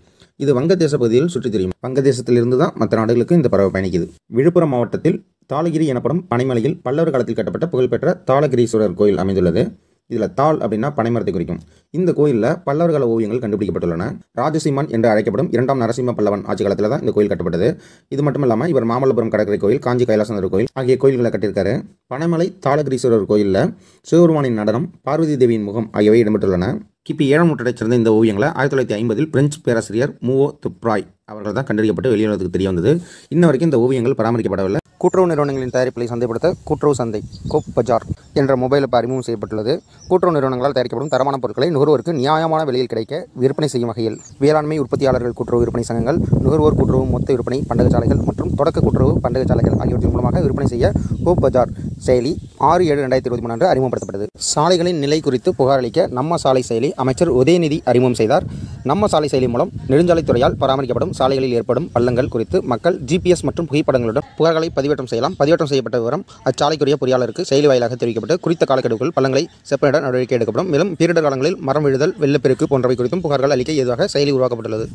இது வங்கதேச பகுதியில் சுற்றித் திரியும். வங்கதேசத்திலிருந்து தான் மற்ற நாடுகளுக்கு இந்த பறவை பயணிக்குது. விழுப்புரம் மாவட்டத்தில் தாளகிரி எனப்படும் பனைமலையில் பல்லவர் காலத்தில் கட்டப்பட்ட புகழ்பெற்ற தாளகிரீஸ்வரர் கோயில் அமைந்துள்ளது. இதில் தாள் அப்படின்னா பனைமரத்தை குறிக்கும். இந்த கோயிலில் பல்லவர்கால ஓவியங்கள் கண்டுபிடிக்கப்பட்டுள்ளன. ராஜசிம்மன் என்று அழைக்கப்படும் 2ஆம் நரசிம்ம பல்லவன் ஆட்சி காலத்தில் தான் இந்த கோயில் கட்டப்பட்டது. இது மட்டும் இல்லாமல் இவர் மாமல்லபுரம் கடற்கரை கோயில், காஞ்சி கைலாசநாதர் கோயில் ஆகிய கோயில்களை கட்டியிருக்காரு. பனைமலை தாளகிரீஸ்வரர் கோயிலில் சிவபெருமானின் நடனம், பார்வதி தேவியின் முகம் ஆகியவை இடம்பெற்றுள்ளன. கிபி 7ஆம் நூற்றாண்டைச் சேர்ந்த இந்த ஓவியங்களை 1950இல் பிரெஞ்சு பேராசிரியர் மூவோ துப்ராய் அவர்கள் தான் கண்டறியப்பட்டு வெளியுறவுக்கு தெரிய வந்தது. இன்ன வரைக்கும் இந்த ஓவியங்கள் பராமரிக்கப்படவில்லை. கூட்டுறவு நிறுவனங்களின் தயாரிப்புகளை சந்தைப்படுத்த கூட்டுறவு சந்தை கோப் பஜார் என்ற மொபைல் ஆப் அறிமுகம் செய்யப்பட்டுள்ளது. கூட்டுறவு நிறுவனங்களால் தயாரிக்கப்படும் தரமான பொருட்களை நுகர்வோருக்கு நியாயமான விலையில் கிடைக்க விற்பனை செய்யும் வகையில் வேளாண்மை உற்பத்தியாளர்கள் கூட்டுறவு விற்பனை சங்கங்கள், நுகர்வோர் கூட்டுறவு மொத்த விற்பனை பண்டகசாலைகள் மற்றும் தொடக்க கூட்டுறவு பண்டகசாலைகள் ஆகியவற்றின் மூலமாக விற்பனை செய்ய கோப் பஜார் செயலி 6/7/2023 அன்று அறிமுகப்படுத்தப்பட்டது. சாலைகளின் நிலை குறித்து புகார் அளிக்க நம்ம சாலை செயலி அமைச்சர் உதயநிதி அறிமுகம் செய்தார். நம்ம சாலை செயலி மூலம் நெடுஞ்சாலைத்துறையால் பராமரிக்கப்படும் சாலைகளில் ஏற்படும் பள்ளங்கள் குறித்து மக்கள் GPS மற்றும் புகைப்படங்களுடன் புகார்களை பதிவேற்றம் செய்யலாம். பதிவேற்றம் செய்யப்பட்ட விவரம் அச்சாலைக்குரிய பொறியாளருக்கு செயலி வாயிலாக தெரிவிக்கப்பட்டு குறித்த காலக்கெடுக்குள் பள்ளங்களை செப்பனிட நடவடிக்கை எடுக்கப்படும். மேலும் பேரிடர் காலங்களில் மரம் விழுதல், வெள்ளப்பெருக்கு போன்றவை குறித்தும் புகார்கள் அளிக்க ஏதுவாக செயலி உருவாக்கப்பட்டுள்ளது.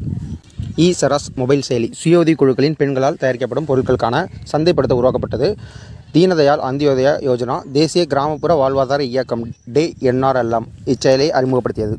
சராஸ் மொபைல் செயலி சுய உதவி குழுக்களின் பெண்களால் தயாரிக்கப்படும் பொருட்களுக்கான சந்தைப்படுத்த உருவாக்கப்பட்டது. தீனதயாள் அந்தியோதய யோஜனா தேசிய கிராமப்புற வாழ்வாதார இயக்கம் DNRLM இச்செயலை அறிமுகப்படுத்தியது.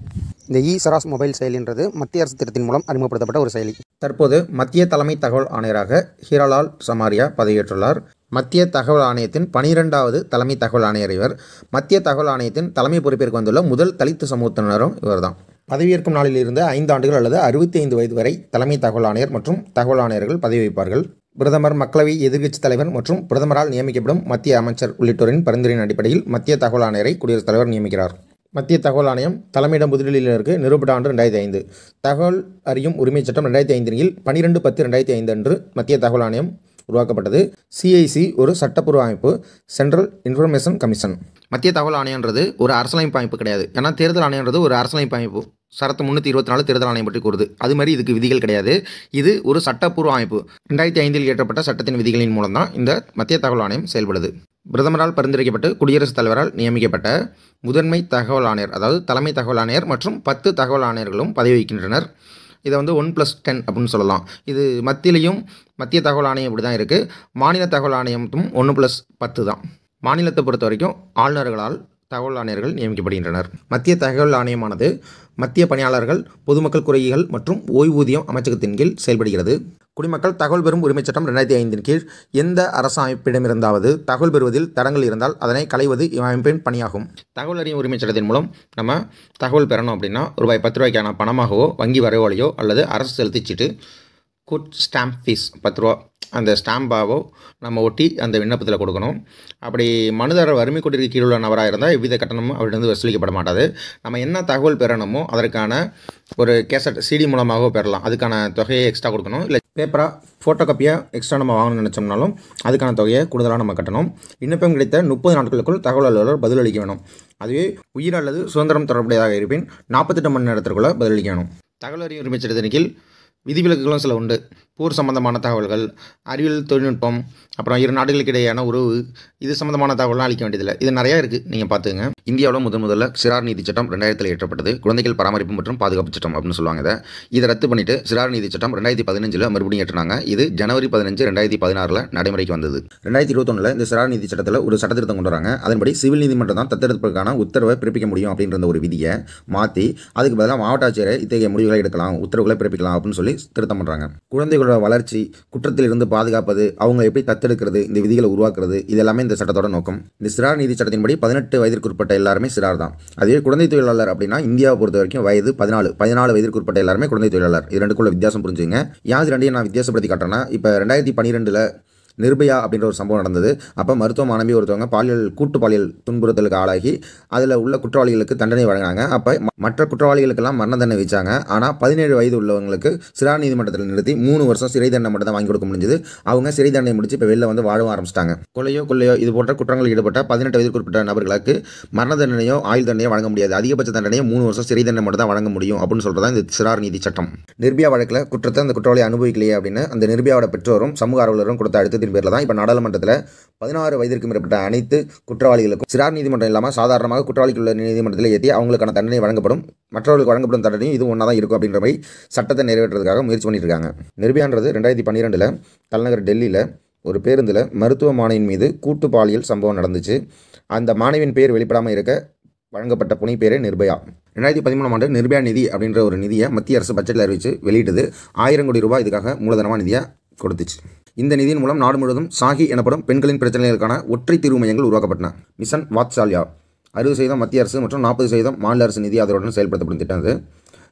இந்த சராஸ் மொபைல் செயலின்றது மத்திய அரசு திட்டத்தின் மூலம் அறிமுகப்படுத்தப்பட்ட ஒரு செயலி. தற்போது மத்திய தலைமை தகவல் ஆணையராக ஹீராலால் சமாரியா பதவியேற்றுள்ளார். மத்திய தகவல் ஆணையத்தின் 12வது தலைமை தகவல் ஆணையர் இவர். மத்திய தகவல் ஆணையத்தின் தலைமை பொறுப்பிற்கு வந்துள்ள முதல் தலித்து சமூகத்தினரும் இவர்தான். பதவியேற்கும் நாளில் இருந்து 5 ஆண்டுகள் அல்லது 65 வயது வரை தலைமை தகவல் ஆணையர் மற்றும் தகவல் ஆணையர்கள் பதவி வகிப்பார்கள். பிரதமர், மக்களவை எதிர்க்கட்சித் தலைவர் மற்றும் பிரதமரால் நியமிக்கப்படும் மத்திய அமைச்சர் உள்ளிட்டோரின் பரிந்துரையின் அடிப்படையில் மத்திய தகவல் ஆணையரை குடியரசுத் தலைவர் நியமிக்கிறார். மத்திய தகவல் ஆணையம் தலைமையிடம் புதுடில்லியில் இருக்கு. நிறுவப்பட்ட ஆண்டு 2005. தகவல் அறியும் உரிமைச் சட்டம் 2005 கீழ் 12/10/2005 அன்று மத்திய தகவல் ஆணையம் உருவாக்கப்பட்டது. சிஐசி ஒரு சட்டப்பூர்வ அமைப்பு, சென்ட்ரல் இன்ஃபர்மேஷன் கமிஷன். மத்திய தகவல் ஆணையன்றது ஒரு அரசியலமைப்பு அமைப்பு கிடையாது. ஏன்னா தேர்தல் ஆணையன்றது ஒரு அரசியலமைப்பு அமைப்பு. சரத்து 324 தேர்தல் ஆணையம் பற்றி கூறுது. அது மாதிரி இதுக்கு விதிகள் கிடையாது. இது ஒரு சட்டப்பூர்வ அமைப்பு. 2005 இயற்றப்பட்ட சட்டத்தின் விதிகளின் மூலம் தான் இந்த மத்திய தகவல் ஆணையம் செயல்படுது. பிரதமரால் பரிந்துரைக்கப்பட்டு குடியரசுத் தலைவரால் நியமிக்கப்பட்ட முதன்மை தகவல் ஆணையர், அதாவது தலைமை தகவல் ஆணையர் மற்றும் 10 தகவல் ஆணையர்களும் பதவி வகிக்கின்றனர். இதை 1+10 அப்படின்னு சொல்லலாம். இது மத்தியிலையும் மத்திய தகவல் ஆணையம் இப்படி தான் இருக்குது. மாநில தகவல் ஆணையமும் 1+10 தான். மாநிலத்தை பொறுத்த வரைக்கும் ஆளுநர்களால் தகவல் ஆணையர்கள் நியமிக்கப்படுகின்றனர். மத்திய தகவல் ஆணையமானது மத்திய பணியாளர்கள், பொதுமக்கள் குறைகள் மற்றும் ஓய்வூதியம் அமைச்சகத்தின் கீழ் செயல்படுகிறது. குடிமக்கள் தகவல் பெறும் உரிமைச் சட்டம் 2005 கீழ் எந்த அரசு அமைப்பிடமிருந்தாவது தகவல் பெறுவதில் தடங்கள் இருந்தால் அதனை களைவது இவ்வமைப்பின் பணியாகும். தகவல் அறியும் உரிமைச் சட்டத்தின் மூலம் நம்ம தகவல் பெறணும் அப்படின்னா ₹10 பணமாகவோ, வங்கி வரவோலையோ அல்லது அரசு செலுத்திச்சிட்டு ஸ்டாம்ப் ஃபீஸ் ₹10 அந்த ஸ்டாம்பாவோ நம்ம ஒட்டி அந்த விண்ணப்பத்தில் கொடுக்கணும். அப்படி மனுதாரர் வறுமை கோட்டிற்கு கீழே உள்ள நபராக இருந்தால் எவ்வித கட்டணமும் அவரிடம் வசூலிக்கப்பட மாட்டாது. நம்ம என்ன தகவல் பெறணுமோ அதற்கான ஒரு கேசட் சிடி மூலமாகவோ பெறலாம். அதுக்கான தொகையை எக்ஸ்ட்ரா கொடுக்கணும். இல்லை பேப்பராக ஃபோட்டோ காப்பியாக எக்ஸ்ட்ரா நம்ம வாங்கணும்னு நினச்சோம்னாலும் அதுக்கான தொகையை கூடுதலாக நம்ம கட்டணும். விண்ணப்பம் கிடைத்த 30 நாட்களுக்குள் தகவல் அலுவலர் பதிலளிக்க வேணும். அதுவே உயிர் அல்லது சுதந்திரம் தொடர்புடையதாக இருப்பின் 48 மணி நேரத்திற்குள்ளே பதிலளிக்க வேணும். தகவல் அறியும் உரிமைச் சட்டத்தின் கீழ் விதிவிலக்குகளும் சில உண்டு. போர் சம்பந்தமான தகவல்கள், அறிவியல் தொழில்நுட்பம், அப்புறம் இரு நாடுகளுக்கு இடையேயான உறவு, இது சம்பந்தமான தகவலாம் அளிக்க வேண்டியதில்லை. இது நிறையா இருக்குது, நீங்கள் பார்த்துங்க. இந்தியாவில் முதல்ல சிறார் நீதி சட்டம் 2000 இயற்றப்பட்டது. குழந்தைகள் பராமரிப்பு மற்றும் பாதுகாப்பு சட்டம் அப்படின்னு சொல்லுவாங்க. இதை ரத்து பண்ணிட்டு சிறார் நீதி சட்டம் 2015 மறுபடியும் ஏற்றினாங்க. இது ஜனவரி 15, 2016 நடைமுறைக்கு வந்தது. 2021 இந்த சிறார் நீதி சட்டத்தில் ஒரு சட்டத்திருத்தம் கொண்டு வராங்க. அதன்படி சிவில் நீதிமன்றம் தான் தத்தெடுப்பதற்கான உத்தரவை பிறப்பிக்க முடியும் அப்படின்ற ஒரு விதியை மாற்றி அதுக்கு பதிலாக மாவட்ட ஆட்சியரை இத்தகைய முடிவுகளை எடுக்கலாம், உத்தரவுகளை பிறப்பிக்கலாம் அப்படின்னு சொல்லி திருத்தம் பண்ணுறாங்க. குழந்தைகளோட வளர்ச்சி, குற்றத்தில் இருந்து பாதுகாப்பது, அவங்க எப்படி தத்தெடுக்கிறது, இந்த விதிகளை உருவாக்குறது, இது எல்லாமே இந்த சட்டத்தோட நோக்கம். இந்த சிறார் நீதி சட்டத்தின்படி 18 வயதிற்கு உட்பட்ட எல்லாருமே சிறார் தான். அதுவே குழந்தை தொழிலாளர் அப்படின்னா இந்தியாவை பொறுத்த வரைக்கும் வயது 14 வயதிற்கு உட்பட்ட எல்லாருமே குழந்தை தொழிலாளர். இது ரெண்டுக்குள்ள வித்தியாசம் புரிஞ்சுங்க. யார் ரெண்டையும் நான் வித்தியாசப்படுத்தி காட்டுறேன்னா, இப்போ 2012 நிர்பயா அப்படின்ற ஒரு சம்பவம் நடந்தது. அப்போ மருத்துவ மாணவி ஒருத்தவங்க கூட்டு பாலியல் துன்புறுத்தலுக்கு ஆளாகி அதில் உள்ள குற்றவாளிகளுக்கு தண்டனை வழங்கினாங்க. அப்போ மற்ற குற்றவாளிகளுக்கெல்லாம் மரண தண்டனை வச்சாங்க. ஆனால் 17 வயது உள்ளவங்களுக்கு சிறார் நீதிமன்றத்தில் நிறுத்தி 3 வருஷம் சிறை தண்டனை மட்டும் தான் வாங்கி கொடுக்க முடிஞ்சது. அவங்க சிறை தண்டனை முடிச்சு இப்போ வெளில வந்து வாழவும் ஆரம்பிச்சிட்டாங்க. கொள்ளையோ இது போன்ற குற்றங்களில் ஈடுபட்ட 18 வயதுக்கு உட்பட்ட நபர்களுக்கு மரண தண்டனையோ ஆயுள் தண்டனையோ வழங்க முடியாது. அதிகபட்ச தண்டனையோ 3 வருஷம் சிறை தண்டனை மட்டும் தான் வழங்க முடியும் அப்படின்னு சொல்றதா இந்த சிறார் நீதி சட்டம். நிர்பயா வழக்கில் குற்றத்தை அந்த குற்றவாளி அனுபவிக்கலையே அப்படின்னு அந்த நிர்பயாவோட பெற்றோரும் சமூக ஆர்வலரும் கொடுத்த அழுத்தத்தின் பேரில் தான் இப்போ நாடாளுமன்றத்தில் 16 வயதிற்கு மேற்பட்ட அனைத்து குற்றவாளிகளுக்கும் சிறார் நீதிமன்றம் இல்லாமல் சாதாரணமாக குற்றவாளிகள் உள்ள நீதிமன்றத்தில் ஏற்றி அவங்களுக்கான தண்டனை வழங்கப்படும். மற்றவர்களுக்கு வழங்கப்படும் தண்டனையும் இது ஒன்றா தான் இருக்கும் அப்படின்ற மாதிரி சட்டத்தை நிறைவேற்றுறதுக்காக முயற்சி பண்ணிட்டு இருக்காங்க. நிர்பயான்றது 2012 தலைநகர் டெல்லியில் ஒரு பேருந்தில் மருத்துவ மாணவியின் மீது கூட்டு பாலியல் சம்பவம் நடந்துச்சு. அந்த மாணவியின் பெயர் வெளிப்படாமல் இருக்க வழங்கப்பட்ட புனை பேரே நிர்பயா. 2013 நிர்பயா நிதி அப்படின்ற ஒரு நிதியை மத்திய அரசு பட்ஜெட்டில் அறிவித்து வெளியிட்டது. 1000 கோடி ரூபாய் இதுக்காக மூலதனமாக நிதியாக கொடுத்துச்சு. இந்த நிதியின் மூலம் நாடு முழுவதும் சாகி எனப்படும் பெண்களின் பிரச்சனைகளுக்கான ஒற்றை தீர்வு மையங்கள் உருவாக்கப்பட்டன. மிஷன் வாத்சால்யா 60% மத்திய அரசு மற்றும் 40% மாநில அரசு நிதி ஆதரவுடன் செயல்படுத்தப்படும் திட்டம்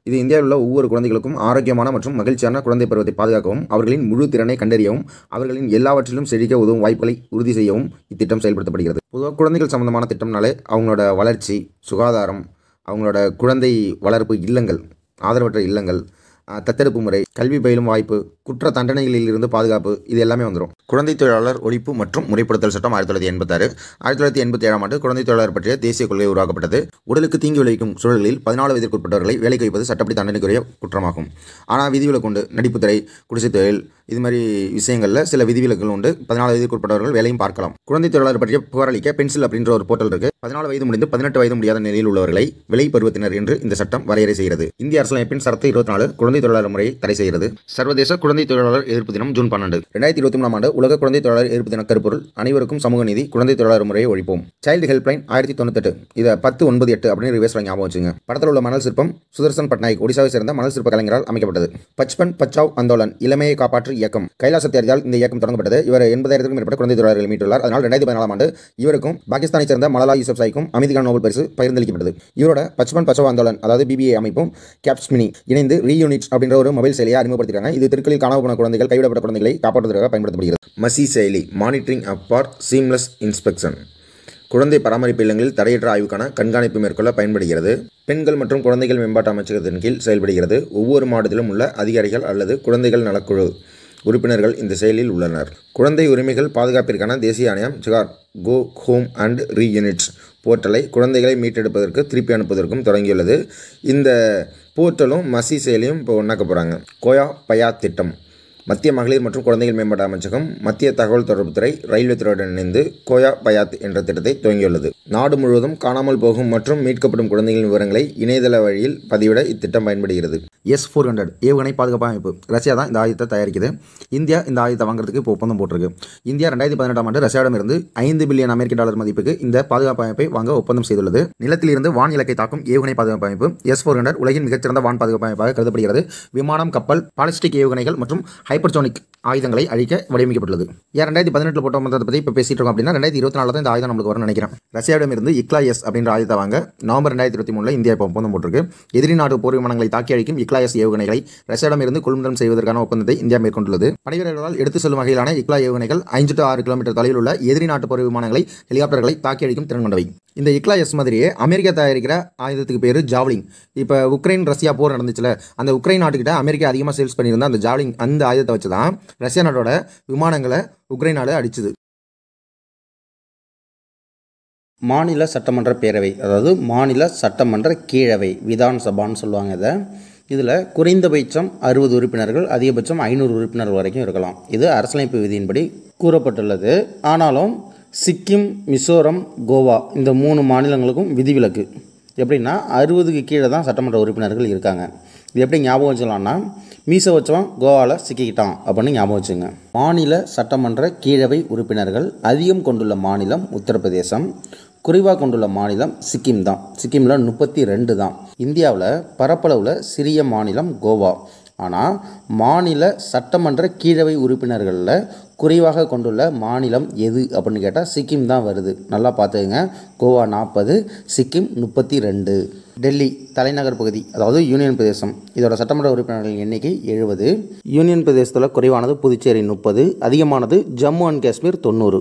இது இந்தியாவில் உள்ள ஒவ்வொரு குழந்தைகளுக்கும் ஆரோக்கியமான மற்றும் மகிழ்ச்சியான குழந்தை பருவத்தை பாதுகாக்கவும், அவர்களின் முழு திறனை கண்டறியவும், அவர்களின் எல்லாவற்றிலும் செழிக்க உதவும் வாய்ப்புகளை உறுதி செய்யவும் இத்திட்டம் செயல்படுத்தப்படுகிறது. பொதுவாக குழந்தைகள் சம்பந்தமான திட்டம்னாலே அவங்களோட வளர்ச்சி, சுகாதாரம், அவங்களோட குழந்தை வளர்ப்பு இல்லங்கள், ஆதரவற்ற இல்லங்கள், தத்தெடுப்பு முறை, கல்வி பயிலும் வாய்ப்பு, குற்ற தண்டனைகளில் இருந்து பாதுகாப்பு, இது எல்லாமே வந்துடும். குழந்தை தொழிலாளர் ஒழிப்பு மற்றும் முறைப்படுத்தல் சட்டம் 1986. 1987 குழந்தை தொழிலாளர் பற்றிய தேசிய கொள்கை உருவாக்கப்பட்டது. உடலுக்கு தீங்கு விளைவிக்கும் சூழலில் 14 வயதிற்கு உட்பட்டவர்களை வேலைக்கு வைப்பது சட்டப்படி தண்டனைக்குரிய குற்றமாகும். ஆனால் விதிவிலக்கு உண்டு. நடிப்புத்துறை, குடிசை தொழில், இது மாதிரி விஷயங்களில் சில விதிவிலக்குகள் உண்டு. 14 வயதிற்கு உட்பட்டவர்கள் வேலையும் பார்க்கலாம். குழந்தை தொழிலாளர் பற்றிய புகாரளிக்க பென்சில் அப்படின்ற ஒரு போர்ட்டல் இருக்கு. 14 வயது முடிந்து 18 வயது முடியாத நிலையில் உள்ளவர்களை விலை பருவத்தினர் என்று இந்த சட்டம் வரையறை செய்கிறது. இந்திய அரசியலமைப்பின் சரத்து 24 குழந்தை தொழிலாளர் முறையை தடை செய்கிறது. சர்வதேச குழந்தை தொழிலாளர் எதிர்ப்பு தினம் ஜூன் 12. 2023 உலக குழந்தை தொழிலாளர் எதிர்ப்பு தின கருப்பொருள் அனைவருக்கும் சமூக நீதி, குழந்தை தொழிலாளர் முறையை ஒழிப்போம். Child helpline 1098. இதை 1098 அப்படின்னு ரிவர்ஸ் ஞாபகம் வச்சுங்க. படத்தில் உள்ள மணல் சிற்பம் சுதர்சன் பட்நாயக் ஒடிசாவை சேர்ந்த மணல் சிற்ப கலைஞரால் அமைக்கப்பட்டது. பச்பன் பச்சாவ் ஆந்தோலன் இளமையை காப்பாற்று இயக்கம் கைலாச தியாரியால் இந்த இயக்கம் தொடங்கப்பட்டது. இவர் 80,000க்கும் மேற்பட்ட குழந்தை தொழிலாளர்களை மீட்டுள்ளார். அதனால் 2014 இவருக்கும் பாகிஸ்தானை சேர்ந்த மலாலா யூசப் சாய்க்கும் அமைதிக்கான நோபல் பரிசு பகிர்ந்தளிக்கப்பட்டது. இவரோட பச்பன் பச்சாவ் ஆந்தோலன் அதாவது BBA அமைப்பும் கேப்ஸ்மினி இணைந்து ரீயூனிட் அப்படின்ற ஒரு மொபைல் செயலியை அறிமுகப்படுத்திருக்காங்க. இது தெருக்களில் காணாமல் போன குழந்தைகள், கைவிடப்பட்ட குழந்தைகளை காப்பாற்றுவதற்காக பயன்படுத்தப்படுகிறது. மசி செயலி monitoring app for seamless inspection குழந்தை பராமரிப்பு இல்லங்களில் தடையற்ற ஆய்வுக்கான கண்காணிப்பு மேற்கொள்ள பயன்படுகிறது. பெண்கள் மற்றும் குழந்தைகள் மேம்பாட்டு அமைச்சகத்தின் கீழ் செயல்படுகிறது. ஒவ்வொரு மாவட்டத்திலும் உள்ள அதிகாரிகள் அல்லது குழந்தைகள் நலக்குழு உறுப்பினர்கள் இந்த செயலில் உள்ளனர். குழந்தை உரிமைகள் பாதுகாப்பிற்கான தேசிய ஆணையம் ஜகார் கோ ஹோம் அண்ட் ரீயூனிட்ஸ் போர்ட்டலை குழந்தைகளை மீட்டெடுப்பதற்கு திருப்பி அனுப்புவதற்கும் தொடங்கியுள்ளது. இந்த போர்ட்டலும் மசி செயலியும் இப்போ ஒன்றாக்க போகிறாங்க. கோயா பயாத் திட்டம் மத்திய மகளிர் மற்றும் குழந்தைகள் மேம்பாட்டு அமைச்சகம், மத்திய தகவல் தொடர்புத்துறை, ரயில்வே துறையுடன் இணைந்து கோயா பயாத் என்ற திட்டத்தை துவங்கியுள்ளது. நாடு முழுவதும் காணாமல் போகும் மற்றும் மீட்கப்படும் குழந்தைகளின் விவரங்களை இணையதள வழியில் பதிவிட இத்திட்டம் பயன்படுகிறது. S-400 ஏவுகணை பாதுகாப்பு அமைப்பு ரஷ்யா தான் இந்த ஆயுதத்தை தயாரிக்குது. இந்தியா இந்த ஆயுதத்தை வாங்குறதுக்கு இப்போ ஒப்பந்தம் போட்டிருக்கு. இந்தியா 2018ஆம் ஆண்டு ரஷ்யாவிடமிருந்து $5 பில்லியன் அமெரிக்க மதிப்புக்கு இந்த பாதுகாப்பு அமைப்பை வாங்க ஒப்பந்தம் செய்துள்ளது. நிலத்திலிருந்து வான் இலக்கை தாக்கும் ஏவுகணை பாதுகாப்பு அமைப்பு S-400 உலகின் மிகச்சிறந்த வான் பாதுகாப்பு அமைப்பாக கருதப்படுகிறது. விமானம், கப்பல், பாலிஸ்டிக் ஏவுகணைகள் மற்றும் ஹைப்பர்சோனிக் ஆயுதங்களை அழிக்க வடிவமைக்கப்பட்டுள்ளது. 2018 போட்ட ஒப்பந்தத்தை பற்றி இப்போ பேசிட்டு இருக்கோம் அப்படின்னா 2024 தான் இந்த ஆயுதம் நம்மளுக்கு வரும்னு நினைக்கிறேன். ரஷ்யாவிடமிருந்து இக்லாஎஸ் அப்படின்ற ஆயுதத்தை வாங்க நவம்பர் 2023 இந்தியா இப்போ ஒப்பந்தம் போட்டிருக்கு. எதிரி நாடு போர் விமானங்களை தாக்கி அழிக்கும் இக்லாஎஸ் ஏவுகணைகளை ரஷ்யாவிடமிருந்து கொள்முதல் செய்வதற்கான ஒப்பந்தத்தை இந்தியா மேற்கொண்டுள்ளது. படைவீரர்களால் எடுத்து செல்லும் வகையிலான இக்லா ஏவுகணைகள் 5 to 6 கிலோமீட்டர் தொலைவில் உள்ள எதிரி நாட்டு போர் விமானங்களை, ஹெலிகாப்டர்களை தாக்கி அழிக்கும் திறன் கொண்டவை. இந்த இக்லாஎஸ் மாதிரியே அமெரிக்கா தயாரிக்கிற ஆயுதத்துக்கு பேர் ஜாவ்லிங். இப்போ உக்ரைன் ரஷ்யா போர் நடந்துச்சுல, அந்த உக்ரைன் நாட்டுக்கிட்ட அமெரிக்கா அதிகமாக சேல்ஸ் பண்ணியிருந்த அந்த ஜாவ்லிங் அந்த ஆயுதத்தை வச்சு தான் ரஷ்யா நாட்டோட விமானங்களை உக்ரைன் நாடு அடிச்சுது. மாநில சட்டமன்ற பேரவை, அதாவது மாநில சட்டமன்ற கீழவை, விதான் சபான்னு சொல்லுவாங்க. இதில் குறைந்தபட்சம் 60 உறுப்பினர்கள், அதிகபட்சம் 500 உறுப்பினர்கள் வரைக்கும் இருக்கலாம். இது அரசியலமைப்பு விதியின்படி கூறப்பட்டுள்ளது. ஆனாலும் சிக்கிம், மிசோரம், கோவா இந்த 3 மாநிலங்களுக்கும் விதிவிலக்கு. எப்படின்னா 60க்கு கீழே தான் சட்டமன்ற உறுப்பினர்கள் இருக்காங்க. இது எப்படி ஞாபகம் வச்சுக்கலாம்னா, மீசை வச்சவன் கோவாவில் சிக்கிக்கிட்டான் அப்படின்னு ஞாபகம் வச்சுங்க. மாநில சட்டமன்ற கீழவை உறுப்பினர்கள் அதிகம் கொண்டுள்ள மாநிலம் உத்தரப்பிரதேசம், குறைவாக கொண்டுள்ள மாநிலம் சிக்கிம் தான். சிக்கிமில் 32 தான். இந்தியாவில் பரப்பளவில் சிறிய மாநிலம் கோவா. ஆனால் மாநில சட்டமன்ற கீழவை உறுப்பினர்களில் குறைவாக கொண்டுள்ள மாநிலம் எது அப்படின்னு கேட்டால் சிக்கிம் தான் வருது. நல்லா பார்த்துக்கங்க. கோவா 40, சிக்கிம் 32. டெல்லி தலைநகர் பகுதி, அதாவது யூனியன் பிரதேசம், இதோட சட்டமன்ற உறுப்பினர்களின் எண்ணிக்கை 70. யூனியன் பிரதேசத்தில் குறைவானது புதுச்சேரி 30, அதிகமானது ஜம்மு அண்ட் காஷ்மீர் 90.